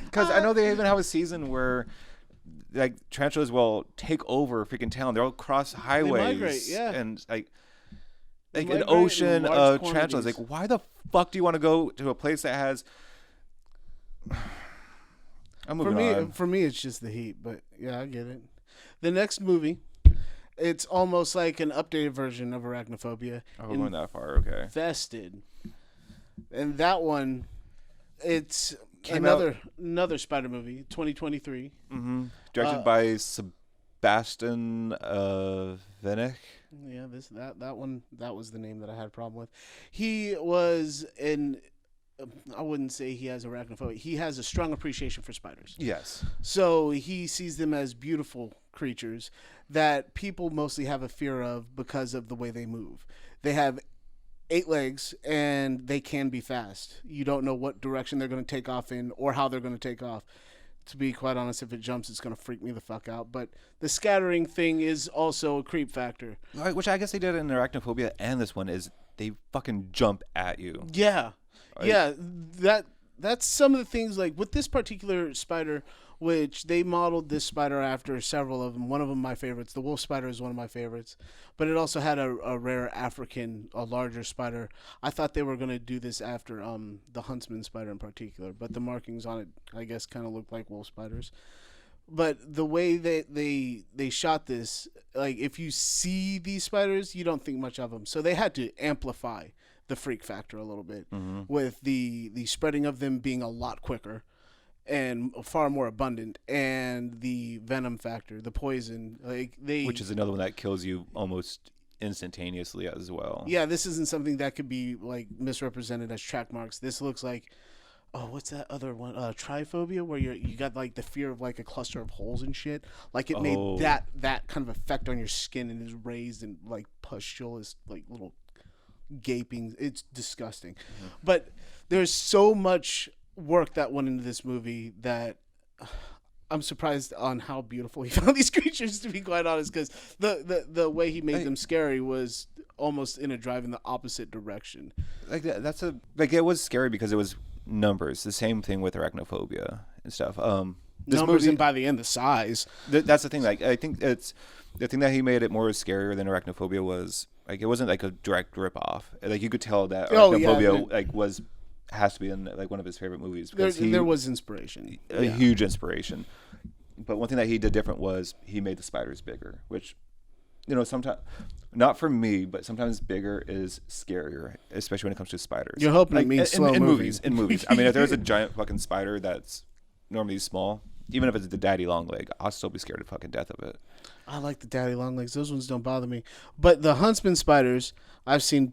Because I know they even have a season where like tarantulas will take over freaking town. They'll cross highways. migrate, yeah. And like They an migrate ocean in large of tarantulas. Like, why the fuck do you want to go to a place that has? I'm moving on. For me, it's just the heat. But yeah, I get it. The next movie, it's almost like an updated version of Arachnophobia. Oh, we're going that far. Okay. Infested, and that one, it's Came another spider movie, 2023. Mm-hmm. Directed by Sebastian Vanicek. Yeah, that one, that was the name that I had a problem with. He was in. I wouldn't say he has arachnophobia. He has a strong appreciation for spiders. Yes. So he sees them as beautiful creatures that people mostly have a fear of because of the way they move. They have 8 legs and they can be fast. You don't know what direction they're going to take off in or how they're going to take off. To be quite honest, if it jumps, it's going to freak me the fuck out. But the scattering thing is also a creep factor. Right, which I guess they did in Arachnophobia, and this one is they fucking jump at you. Yeah. Yeah, that's some of the things, like with this particular spider, which they modeled this spider after several of them. One of them my favorites. The wolf spider is one of my favorites. But it also had a rare African, a larger spider. I thought they were going to do this after the huntsman spider in particular, but the markings on it, I guess, kind of look like wolf spiders. But the way that they shot this, like if you see these spiders, you don't think much of them. So they had to amplify the freak factor a little bit with the spreading of them being a lot quicker and far more abundant, and the venom factor, the poison, which is another one that kills you almost instantaneously as well. Yeah, this isn't something that could be like misrepresented as track marks. This looks like, oh, what's that other one? Triphobia, where you got like the fear of like a cluster of holes and shit. Like it made that kind of effect on your skin and is raised and like pustulous, like little gaping. It's disgusting. But there's so much work that went into this movie that I'm surprised on how beautiful he found these creatures, to be quite honest, because the way he made them scary was almost in the opposite direction. Like it was scary because it was numbers. The same thing with Arachnophobia and stuff. This Numbers movie, and by the end the size. That's the thing. Like I think it's the thing that he made it more scarier than Arachnophobia was. Like it wasn't like a direct rip off. Like you could tell that Arachnophobia has to be in like one of his favorite movies. There was inspiration, a huge inspiration. But one thing that he did different was he made the spiders bigger, which, sometimes, not for me, but sometimes bigger is scarier, especially when it comes to spiders. You're hoping it means slow movies. In movies, I mean, if there's a giant fucking spider that's normally small, even if it's the daddy long leg, I'll still be scared to fucking death of it. I like the daddy long legs. Those ones don't bother me. But the huntsman spiders, I've seen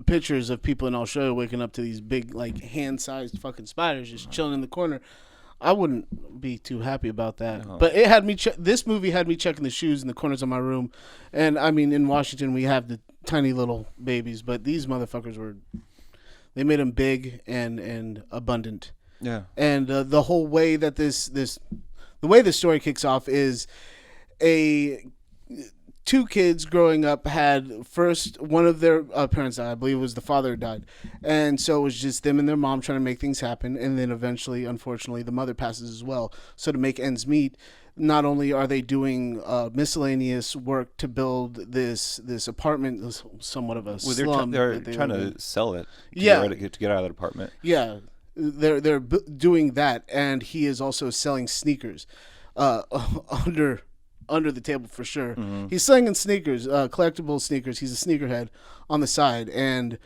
pictures of people in Australia waking up to these big, like, hand-sized fucking spiders just chilling in the corner. I wouldn't be too happy about that. No. But it had me. This movie had me checking the shoes in the corners of my room. And, I mean, in Washington, we have the tiny little babies. But these motherfuckers they made them big and abundant. Yeah. And the whole way that the way the story kicks off is two kids growing up had first one of their parents died. I believe it was the father died, and so it was just them and their mom trying to make things happen. And then eventually, unfortunately, the mother passes as well. So to make ends meet, not only are they doing miscellaneous work to build this apartment, somewhat of a slum. They're trying to sell it. To get out of that apartment. Yeah. They're doing that, and he is also selling sneakers under under the table for sure. He's slinging sneakers, collectible sneakers. He's a sneakerhead on the side, and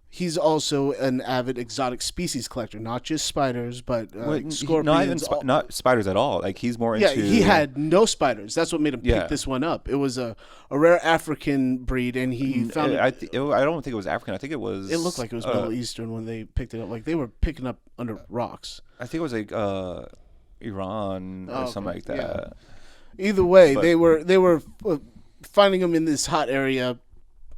he's also an avid exotic species collector, not just spiders, but scorpions. Not spiders at all. Like he's more Yeah, into. he had no spiders. That's what made him pick this one up. It was a rare African breed, and he found it. I don't think it was African. I think it was. It looked like it was Middle Eastern when they picked it up. Like they were picking up under rocks. I think it was like Iran or something like that. Yeah. Either way, they were finding him in this hot area,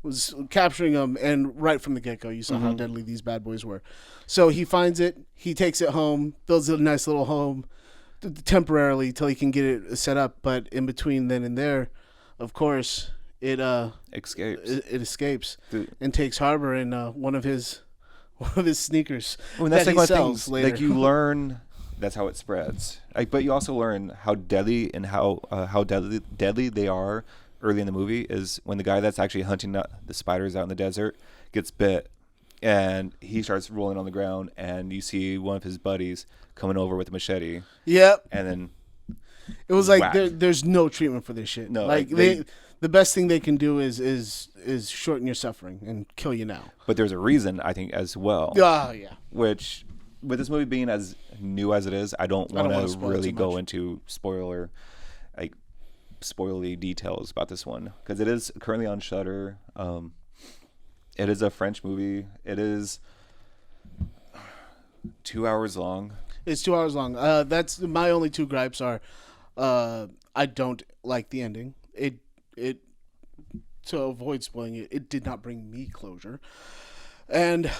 was capturing him, and right from the get-go, you saw how deadly these bad boys were. So he finds it, he takes it home, builds a nice little home temporarily till he can get it set up. But in between then and there, of course, it escapes. It escapes and takes harbor in one of his sneakers. Well, that's that like he one sells thing. later. Like you learn. That's how it spreads. Like, but you also learn how deadly and how deadly they are early in the movie is when the guy that's actually hunting the spiders out in the desert gets bit, and he starts rolling on the ground, and you see one of his buddies coming over with a machete. Yep. And then it was like there's no treatment for this shit. No, like the best thing they can do is shorten your suffering and kill you now. But there's a reason, I think, as well. Oh yeah. Which, with this movie being as new as it is, I don't want to really go into spoiler spoily details about this one, because it is currently on Shudder. It is a French movie. It is 2 hours long. It's 2 hours long. That's my only two gripes are, I don't like the ending. It to avoid spoiling it, it did not bring me closure, and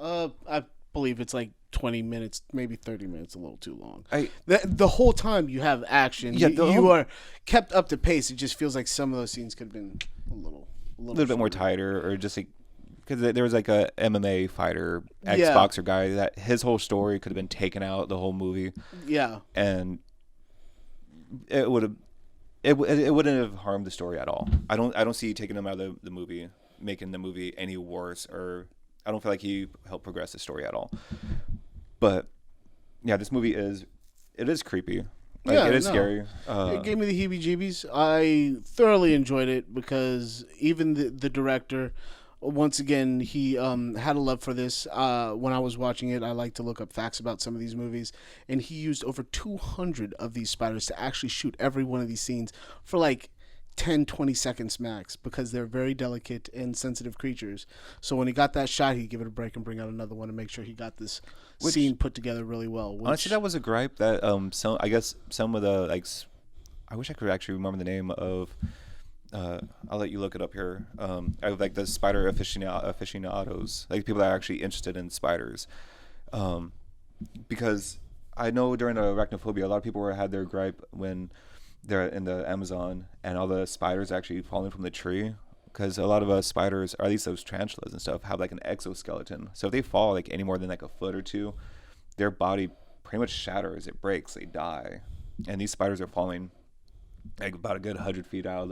I believe it's like 20 minutes, maybe 30 minutes, a little too long. The whole time you have action, you are kept up to pace. It just feels like some of those scenes could have been a little bit more tighter, or just like, because there was like a MMA fighter, ex-boxer guy that his whole story could have been taken out the whole movie. Yeah, and it wouldn't have harmed the story at all. I don't see taking him out of the movie making the movie any worse, or I don't feel like he helped progress the story at all. But yeah, this movie is creepy. Like, it is scary. It gave me the heebie-jeebies. I thoroughly enjoyed it because even the director, once again, he had a love for this. When I was watching it, I like to look up facts about some of these movies, and he used over 200 of these spiders to actually shoot every one of these scenes for like 10, 20 seconds max, because they're very delicate and sensitive creatures. So when he got that shot, he'd give it a break and bring out another one to make sure he got this scene put together really well. Honestly, that was a gripe that some of the, I wish I could actually remember the name of, I'll let you look it up here. I like the spider aficionados, like people that are actually interested in spiders, because I know during the Arachnophobia, a lot of people had their gripe when they're in the Amazon and all the spiders actually falling from the tree, because a lot of spiders, or at least those tarantulas and stuff, have like an exoskeleton. So if they fall like any more than like a foot or two, their body pretty much shatters. It breaks. They die. And these spiders are falling like about a good 100 feet out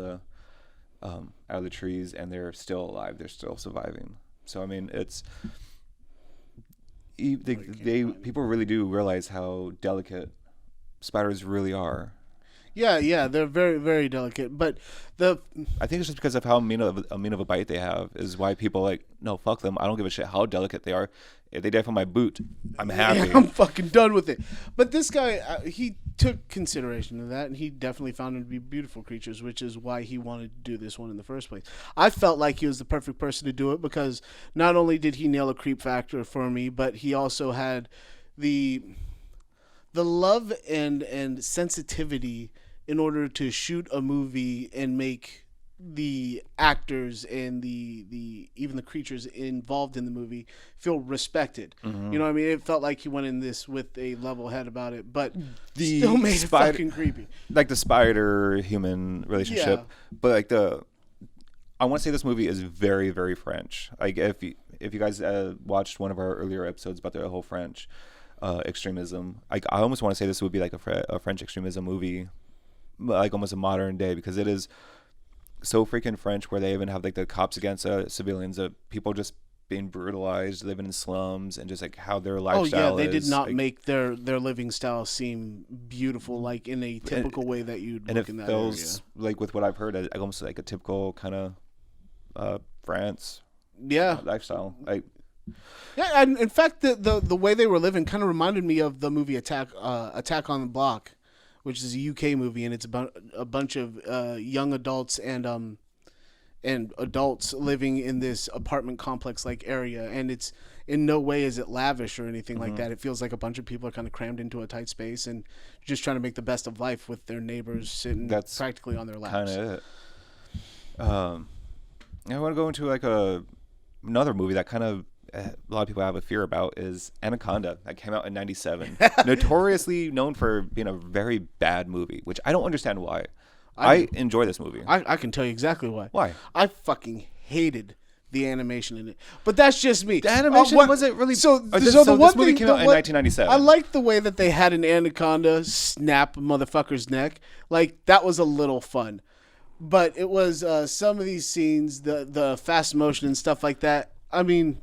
of the trees, and they're still alive. They're still surviving. So I mean, it's people really do realize how delicate spiders really are. Yeah, they're very, very delicate. But I think it's just because of how mean of a bite they have is why people like, no, fuck them. I don't give a shit how delicate they are. If they die from my boot, I'm happy. Yeah, I'm fucking done with it. But this guy, he took consideration of that, and he definitely found them to be beautiful creatures, which is why he wanted to do this one in the first place. I felt like he was the perfect person to do it, because not only did he nail a creep factor for me, but he also had the love and sensitivity in order to shoot a movie and make the actors and the even the creatures involved in the movie feel respected. Mm-hmm. You know what I mean? It felt like he went in this with a level head about it, but still made it fucking creepy. Like the spider-human relationship. Yeah. But like I want to say this movie is very, very French. Like if you guys watched one of our earlier episodes about the whole French extremism, like I almost want to say this would be like a French extremism movie, like almost a modern day, because it is so freaking French, where they even have like the cops against civilians, people just being brutalized, living in slums, and just like how their Oh lifestyle yeah, is. they did not like, make their living style seem beautiful, like in a typical way that you'd and look it in that feels like, with what I've heard, almost like a typical kind of France area. Yeah, lifestyle. Like, yeah. And in fact, the way they were living kind of reminded me of the movie Attack on the Block, which is a UK movie, and it's about a bunch of young adults and adults living in this apartment complex like area, and it's in no way is it lavish or anything like that. It feels like a bunch of people are kind of crammed into a tight space and just trying to make the best of life with their neighbors sitting practically on their laps. Kind of it. I want to go into like another movie that kind of a lot of people have a fear about is Anaconda, that came out in '97. Notoriously known for being a very bad movie, which I don't understand why. I enjoy this movie. I can tell you exactly why. Why? I fucking hated the animation in it, but that's just me. The animation wasn't really. This movie came out in 1997. I liked the way that they had an anaconda snap a motherfucker's neck. Like, that was a little fun, but it was some of these scenes, the fast motion and stuff like that. I mean,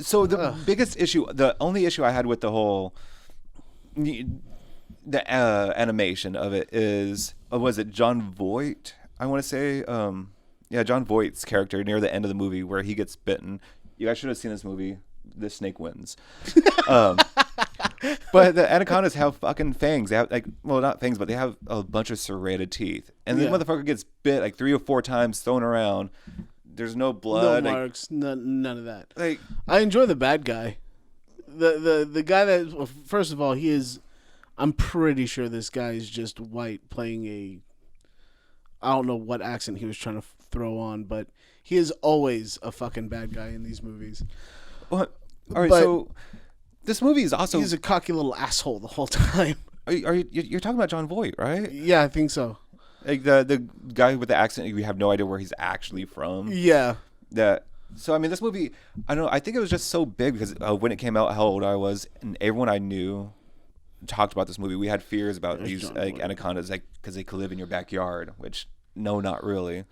so the biggest issue, the only issue I had with the whole animation of it is, was it John Voight? I want to say, John Voight's character near the end of the movie where he gets bitten. You guys should have seen this movie. The snake wins. But the anacondas have fucking fangs. They have not fangs, but they have a bunch of serrated teeth. And the motherfucker gets bit like 3 or 4 times, thrown around. There's no blood, no marks, none of that. Like, I enjoy the bad guy. The guy that, well, first of all, he is. I'm pretty sure this guy is just white playing I don't know what accent he was trying to throw on, but he is always a fucking bad guy in these movies. What? All right, so this movie is also... He's a cocky little asshole the whole time. You're talking about John Voight, right? Yeah, I think so. Like the guy with the accent, we have no idea where he's actually from. Yeah. So, I mean, this movie, I don't know, I think it was just so big because when it came out, how old I was, and everyone I knew talked about this movie. We had fears about these anacondas, like, because they could live in your backyard, which no, not really.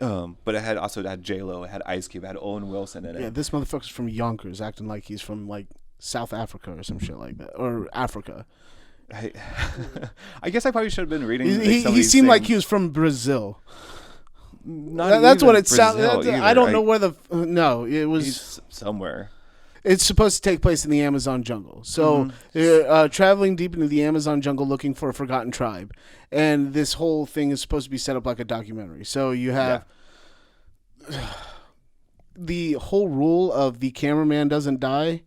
But it had J-Lo, it had Ice Cube, it had Owen Wilson in it. Yeah, this motherfucker's from Yonkers, acting like he's from like South Africa or some shit like that, or Africa. I guess I probably should have been reading. He seemed like he was from Brazil. That's what it sounded. I don't know where no, it was. He's somewhere. It's supposed to take place in the Amazon jungle. So they're traveling deep into the Amazon jungle looking for a forgotten tribe. And this whole thing is supposed to be set up like a documentary. So you have the whole rule of the cameraman doesn't die.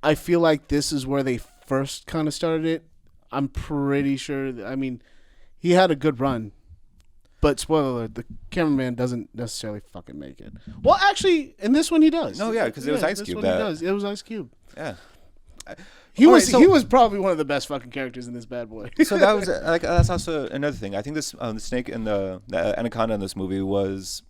I feel like this is where they first kind of started it. I'm pretty sure. He had a good run. But spoiler alert, the cameraman doesn't necessarily fucking make it. Well, actually, in this one he does. No, yeah, because it was Ice Cube. He does. It was Ice Cube. Yeah. He was probably one of the best fucking characters in this bad boy. So that was that's also another thing. I think this the snake and the anaconda in this movie was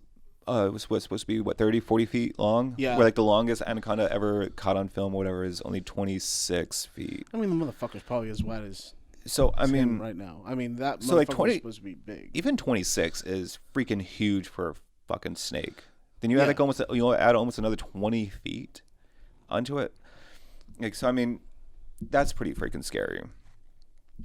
supposed to be 30, 40 feet long. Yeah. Where like the longest anaconda ever caught on film or whatever is only 26 feet. The motherfucker's probably as wide as. So him right now, that so like 20 supposed to be big. Even 26 is freaking huge for a fucking snake. Then you add add almost another 20 feet onto it. Like, so that's pretty freaking scary.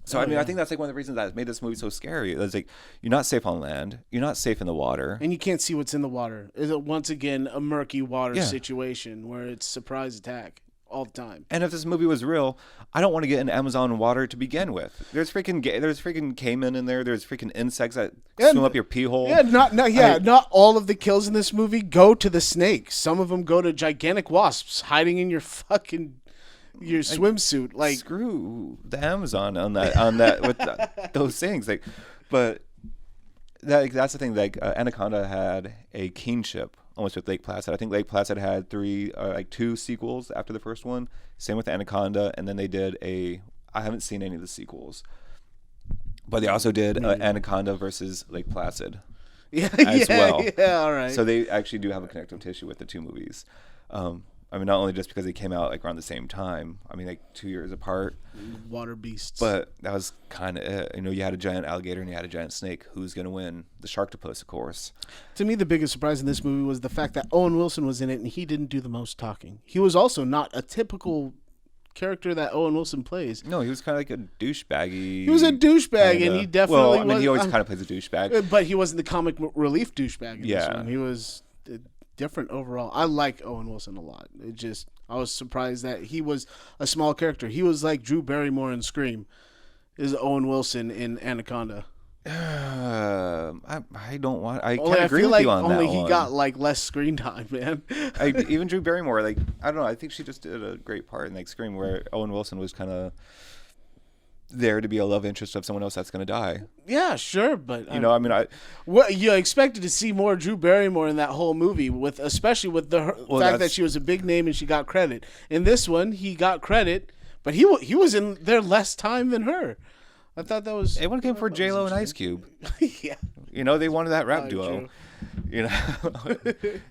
So I think that's like one of the reasons that made this movie so scary. It's like you're not safe on land, you're not safe in the water, and you can't see what's in the water. Is it once again a murky water situation where it's surprise attack all the time? And if this movie was real, I don't want to get in Amazon water to begin with. There's freaking caiman in there. There's freaking insects that swim up your pee hole. Yeah, not all of the kills in this movie go to the snakes. Some of them go to gigantic wasps hiding in your fucking swimsuit. Like, screw the Amazon on that with those things. Like, but that's the thing. Like, Anaconda had a kinship almost with Lake Placid. I think Lake Placid had 2 sequels after the first one. Same with Anaconda, and then they did I haven't seen any of the sequels, but they also did Anaconda versus Lake Placid. Well. Yeah, all right. So they actually do have a connective tissue with the two movies. I mean, not only just because they came out like around the same time. I mean, like 2 years apart. Water beasts. But that was kind of it. You know, you had a giant alligator and you had a giant snake. Who's going to win? The Sharktopus, of course. To me, the biggest surprise in this movie was the fact that Owen Wilson was in it and he didn't do the most talking. He was also not a typical character that Owen Wilson plays. No, he was kind of like a douchebaggy. He was a douchebag, and he definitely Well, I mean, was, he always kind of plays a douchebag. But he wasn't the comic relief douchebag in this Yeah. one. He was different overall. I like Owen Wilson a lot. I was surprised that he was a small character. He was like Drew Barrymore in Scream. Is Owen Wilson in Anaconda. I don't want. I Only can't I agree feel with like you on only that he one. got like less screen time, man. Even Drew Barrymore, like I don't know. I think she just did a great part in like Scream, where Owen Wilson was kind of there to be a love interest of someone else that's gonna die. Yeah, sure, but You know, I mean, what you expected to see more Drew Barrymore in that whole movie, especially with the fact that she was a big name and she got credit. In this one, he got credit, but he was in there less time than her. I thought that was. everyone came for J-Lo and Ice Cube. Yeah. You know, they wanted that rap duo. True. You know,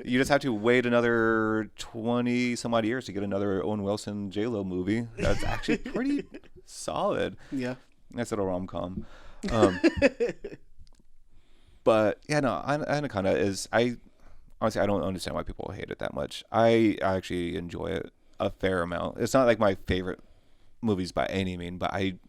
you just have to wait another 20 some odd years to get another Owen Wilson J-Lo movie. That's actually pretty solid. Yeah. Nice little rom-com. But yeah, no, Anaconda is. Honestly, I don't understand why people hate it that much. I actually enjoy it a fair amount. It's not like my favorite movies by any mean, but I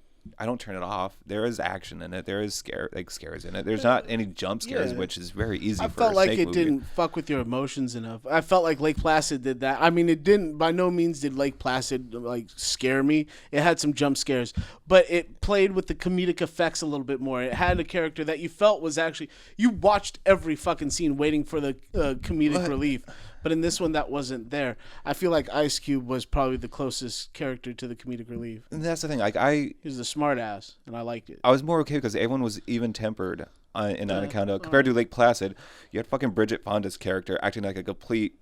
don't turn it off. There is action in it. There is scares in it. There's not any jump scares, Yeah. which is very easy. I for felt a like snake it movie. didn't fuck with your emotions enough. I felt like Lake Placid did that. I mean, it didn't. By no means did Lake Placid like scare me. It had some jump scares, but it played with the comedic effects a little bit more. It had a character that you felt was actually. You watched every fucking scene waiting for the comedic relief. But in this one, that wasn't there. I feel like Ice Cube was probably the closest character to the comedic relief. And that's the thing. Like He was a smart ass, and I liked it. I was more okay because everyone was even tempered in Anaconda compared to Lake Placid. You had fucking Bridget Fonda's character acting like a complete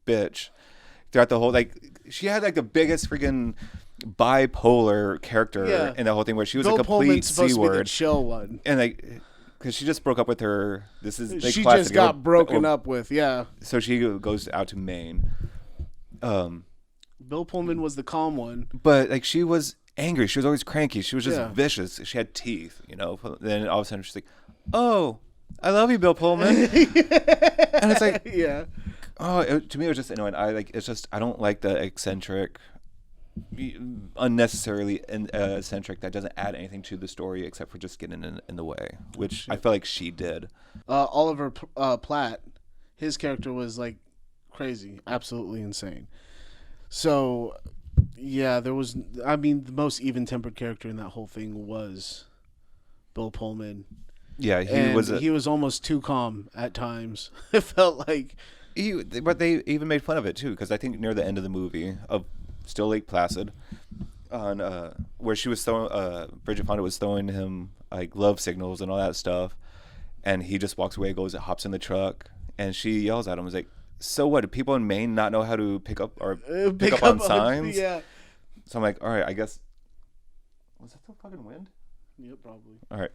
bitch throughout the whole. Like she had like the biggest freaking bipolar character in the whole thing, where she was Bill a complete Pullman's supposed C to be the word, chill one. and like because she just broke up with her. This is Lake She Placid, just got broken up with, yeah. So she goes out to Maine. Bill Pullman was the calm one. But like she was angry. She was always cranky. She was just Yeah. vicious. She had teeth, you know. Then all of a sudden she's like, "Oh, I love you, Bill Pullman." And it's like, Yeah. to me it was just annoying. It's just I don't like the eccentric, unnecessarily eccentric that doesn't add anything to the story except for just getting in the way, which I felt like she did. Oliver Platt, his character was like crazy, absolutely insane. So, yeah, there was. I mean, the most even-tempered character in that whole thing was Bill Pullman. Yeah, He was almost too calm at times. It felt like. But they even made fun of it too, because I think near the end of the movie of Still Lake Placid, on where she was throwing, Bridget Fonda was throwing him like love signals and all that stuff, and he just walks away, hops in the truck, and she yells at him, "Is like, so what? Do people in Maine not know how to pick up on signs?" Yeah. So I'm like, all right, I guess. Was that the fucking wind? Yeah, probably. All right,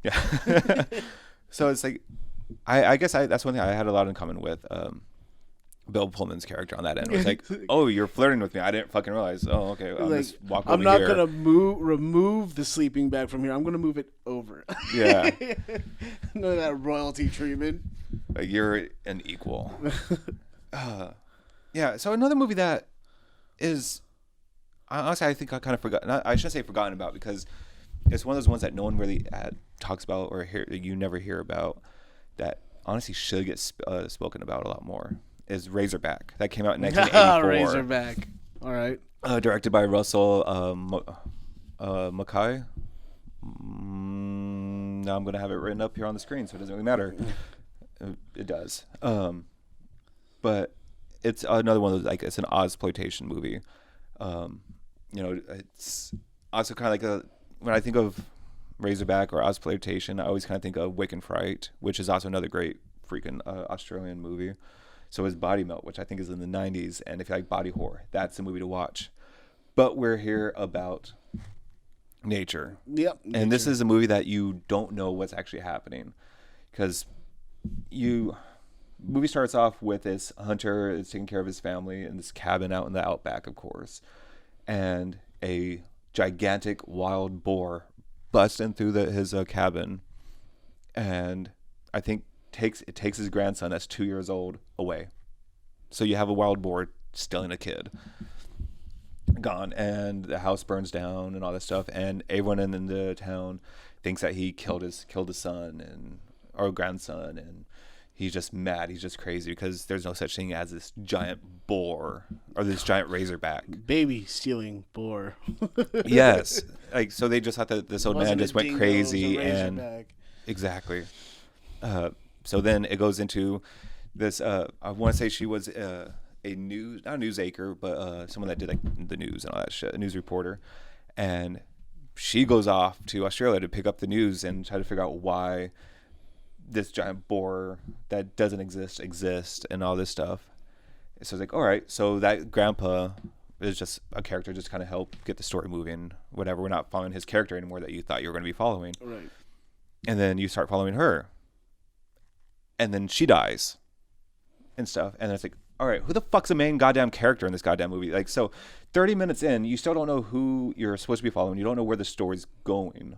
yeah. So it's like, I guess that's one thing I had a lot in common with Bill Pullman's character on that end. It was like, oh, you're flirting with me. I didn't fucking realize. Oh, okay. I'll Like, just walk over I'm not here. gonna remove the sleeping bag from here. I'm gonna move it over. Yeah. None of that royalty treatment. Like, you're an equal. Yeah. So another movie that is, honestly, I think I kind of forgot. I shouldn't say forgotten about, because it's one of those ones that no one really talks about, or you never hear about, that honestly should get spoken about a lot more, is Razorback. That came out in 1984. Razorback. All right. Directed by Russell Mulcahy. Now I'm going to have it written up here on the screen, so it doesn't really matter. It does. But it's another one of those, like, it's an Ozploitation movie. It's also kind of like when I think of Razorback or Ozploitation, I always kind of think of Wake and Fright, which is also another great freaking Australian movie. So is Body Melt, which I think is in the 90s, and if you like body horror, that's the movie to watch. But we're here about nature. Yep. And this is a movie that you don't know what's actually happening, because movie starts off with this hunter is taking care of his family in this cabin out in the outback, of course, and a gigantic wild boar busts in through his cabin, and I think takes his grandson that's 2 years old away. So you have a wild boar stealing a kid. Gone, and the house burns down and all that stuff, and everyone in the town thinks that he killed his son or grandson, and he's just mad, he's just crazy because there's no such thing as this giant boar or this giant razorback. Baby stealing boar. Yes, like so they just thought that this old man just went crazy and exactly. So then it goes into this. I want to say she was not a news anchor, but someone that did like the news and all that shit, a news reporter, and she goes off to Australia to pick up the news and try to figure out why this giant boar that doesn't exists and all this stuff. So it's like, all right, so that grandpa is just a character, just kind of help get the story moving, whatever. We're not following his character anymore that you thought you were going to be following. Right. And then you start following her, and then she dies and stuff, and it's like, all right, who the fuck's the main goddamn character in this goddamn movie? Like, so 30 minutes in, you still don't know who you're supposed to be following. You don't know where the story's going,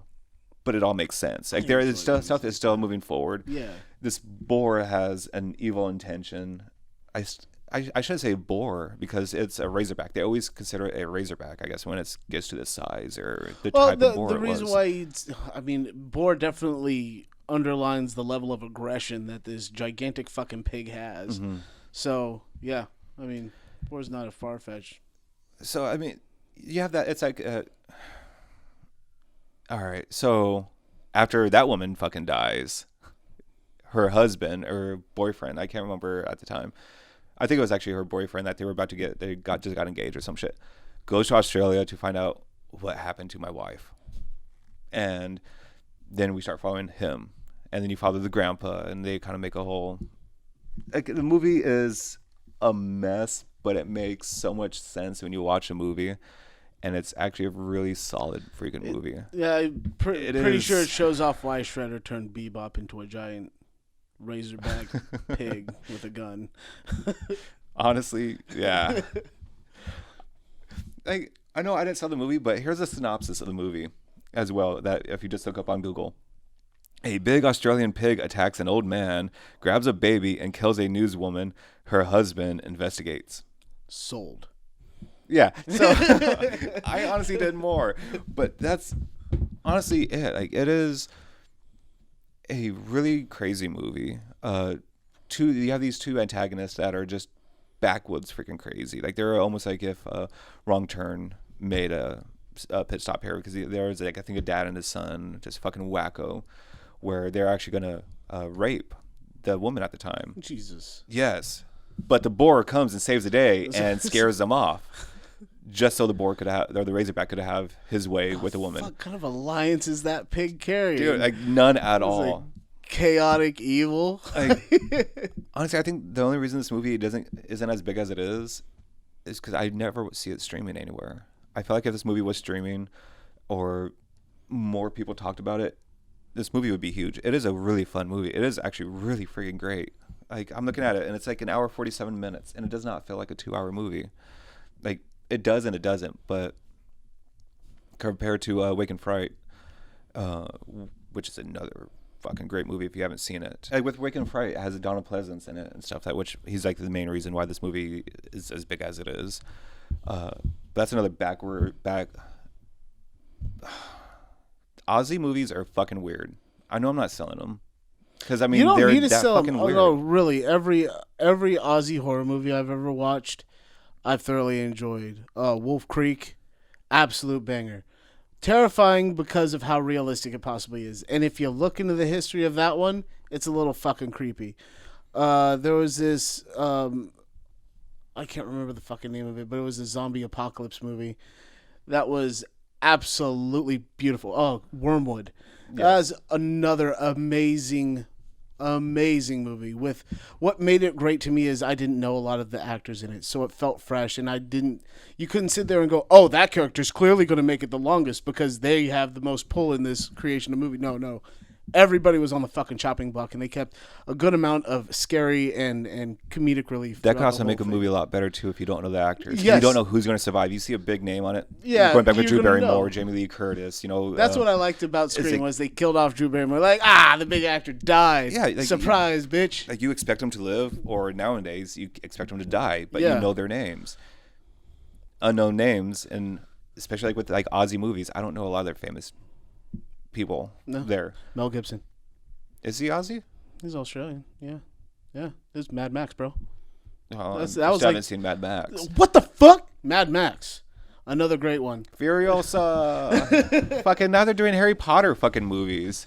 but it all makes sense. Like, there is still stuff that's still moving forward. Yeah. This boar has an evil intention. I shouldn't say boar because it's a razorback. They always consider it a razorback, I guess, when it gets to this size or the type of boar. The reason why boar definitely underlines the level of aggression that this gigantic fucking pig has. Mm-hmm. So, yeah, I mean, boar's not a far-fetched. So, I mean, you have that. It's like, all right. So, after that woman fucking dies, her husband or boyfriend, I can't remember at the time. I think it was actually her boyfriend that they were about to get. They just got engaged or some shit. Goes to Australia to find out what happened to my wife, and then we start following him, and then you follow the grandpa, and they kind of make a whole. Like, the movie is a mess, but it makes so much sense when you watch a movie, and it's actually a really solid freaking movie. I'm pretty sure it shows off why Shredder turned Bebop into a giant razorback pig with a gun. Honestly, yeah. Like, I know I didn't saw the movie, but here's a synopsis of the movie as well, that if you just look up on Google. A big Australian pig attacks an old man, grabs a baby, and kills a newswoman. Her husband investigates. Sold. Yeah. So I honestly did more, but that's honestly it. Like, it is a really crazy movie. You have these two antagonists that are just backwoods freaking crazy. Like, they're almost like if Wrong Turn made a pit stop here, because there was, like, I think a dad and his son, just fucking wacko, where they're actually gonna rape the woman at the time. Jesus. Yes, but the boar comes and saves the day and scares them off, just so the boar could have, or the razorback could have his way with the woman. What kind of alliance is that pig carrying? Dude, like, none at all. Like chaotic evil. Like, honestly, I think the only reason this movie isn't as big as it is because I never see it streaming anywhere. I feel like if this movie was streaming or more people talked about it, this movie would be huge. It is a really fun movie. It is actually really freaking great. Like, I'm looking at it, and it's like an hour 47 minutes, and it does not feel like a 2-hour movie. Like, it does and it doesn't, but compared to Wake and Fright, which is another fucking great movie if you haven't seen it. Like, with Wake and Fright, it has Donald Pleasance in it and stuff, which he's like the main reason why this movie is as big as it is. But that's another Aussie movies are fucking weird. I know I'm not selling them because I mean, you don't they're need to that sell fucking them. weird. Oh, no, really, every Aussie horror movie I've ever watched, I've thoroughly enjoyed. Wolf Creek, absolute banger. Terrifying because of how realistic it possibly is. And if you look into the history of that one, it's a little fucking creepy. There was this, I can't remember the fucking name of it, but it was a zombie apocalypse movie that was absolutely beautiful. Oh, Wormwood. Yes. That was another amazing movie. With what made it great to me is I didn't know a lot of the actors in it, so it felt fresh, and you couldn't sit there and go, oh, that character's clearly going to make it the longest because they have the most pull in this creation of movie. No, everybody was on the fucking chopping block, and they kept a good amount of scary and comedic relief. That can throughout also the make a whole movie thing. a lot better too if you don't know the actors. Yes. You don't know who's going to survive. You see a big name on it. Yeah, going back with you're Drew gonna Barrymore, know. Jamie Lee Curtis. You know, That's what I liked about Scream like- was they killed off Drew Barrymore. Like, the big actor died. Yeah, like, surprise, bitch. like you expect them to live, or nowadays you expect them to die, but Yeah. you know their names, unknown names, and especially like with like Aussie movies, I don't know a lot of their famous people there. Mel Gibson. Is he Aussie? He's Australian. Yeah. This is Mad Max, bro. Oh, That was I like- haven't seen Mad Max. What the fuck? Mad Max. Another great one. Furiosa. Fucking now they're doing Harry Potter fucking movies.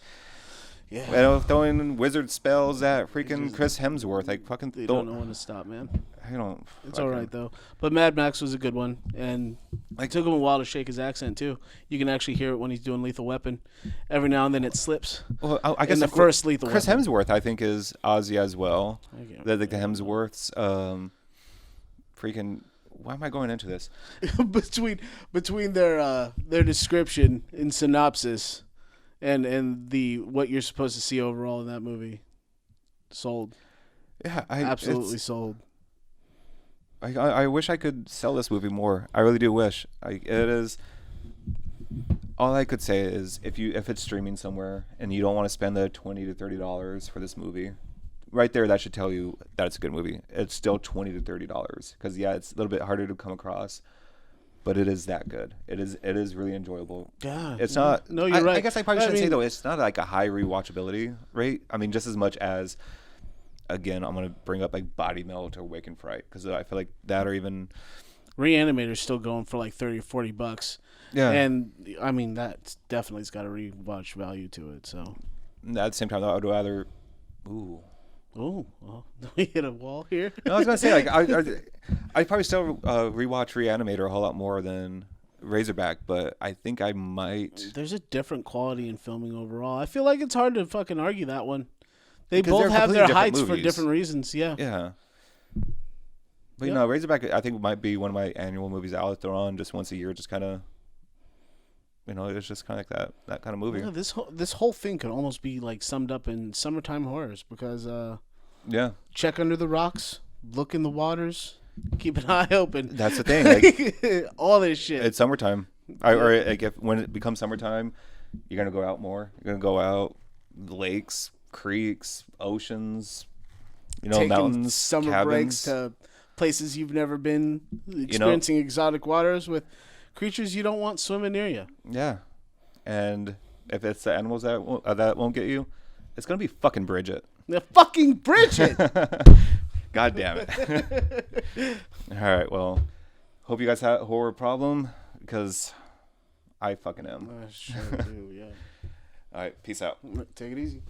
Yeah. You know, throwing wizard spells at freaking Chris Hemsworth. Like fucking They don't know when to stop, man. I don't. It's all right though. But Mad Max was a good one, and it took him a while to shake his accent too. You can actually hear it when he's doing Lethal Weapon. Every now and then it slips. Well, I guess in the first Lethal Chris Weapon. Hemsworth, I think, is Aussie as well. Okay. Like the Hemsworths. Freaking. Why am I going into this? between their description in synopsis and the what you're supposed to see overall in that movie, sold. Yeah, Absolutely sold. I wish I could sell this movie more. I really do wish. It is. All I could say is if it's streaming somewhere and you don't want to spend the $20 to $30 for this movie, right there that should tell you that it's a good movie. It's still $20 to $30 because it's a little bit harder to come across, but it is that good. It is really enjoyable. Yeah, it's not. No, you're right. I guess I probably shouldn't say though. It's not like a high rewatchability rate. I mean, just as much as. Again, I'm gonna bring up like Body Melt or Wake and Fright because I feel like that or even Reanimator's still going for like $30 or $40. Yeah, and I mean that definitely's got a rewatch value to it. So at the same time, though, I would rather. Ooh. well, we hit a wall here. No, I was gonna say like I'd probably still rewatch Reanimator a whole lot more than Razorback, but I think I might. There's a different quality in filming overall. I feel like it's hard to fucking argue that one. They Because both they're have completely their different heights for movies. different reasons. Yeah. Yeah. But Yeah. you know, Razorback I think might be one of my annual movies I'll throw on just once a year, just kind of. You know, it's just kind of like that kind of movie. Yeah, this whole thing could almost be like summed up in summertime horrors because Yeah. check under the rocks, look in the waters, keep an eye open. That's the thing. Like, all this shit. it's summertime. Or like when it becomes summertime, you're gonna go out more. You're gonna go out, lakes, creeks, oceans, Taking mountains, summer cabins. breaks to places you've never been, experiencing exotic waters with creatures you don't want swimming near you. Yeah, and if it's the animals that won't get you, it's gonna be fucking Bridget. The fucking Bridget. God damn it. All right, well, hope you guys have a horror problem because I fucking am. I sure do, yeah. All right, peace out. Take it easy.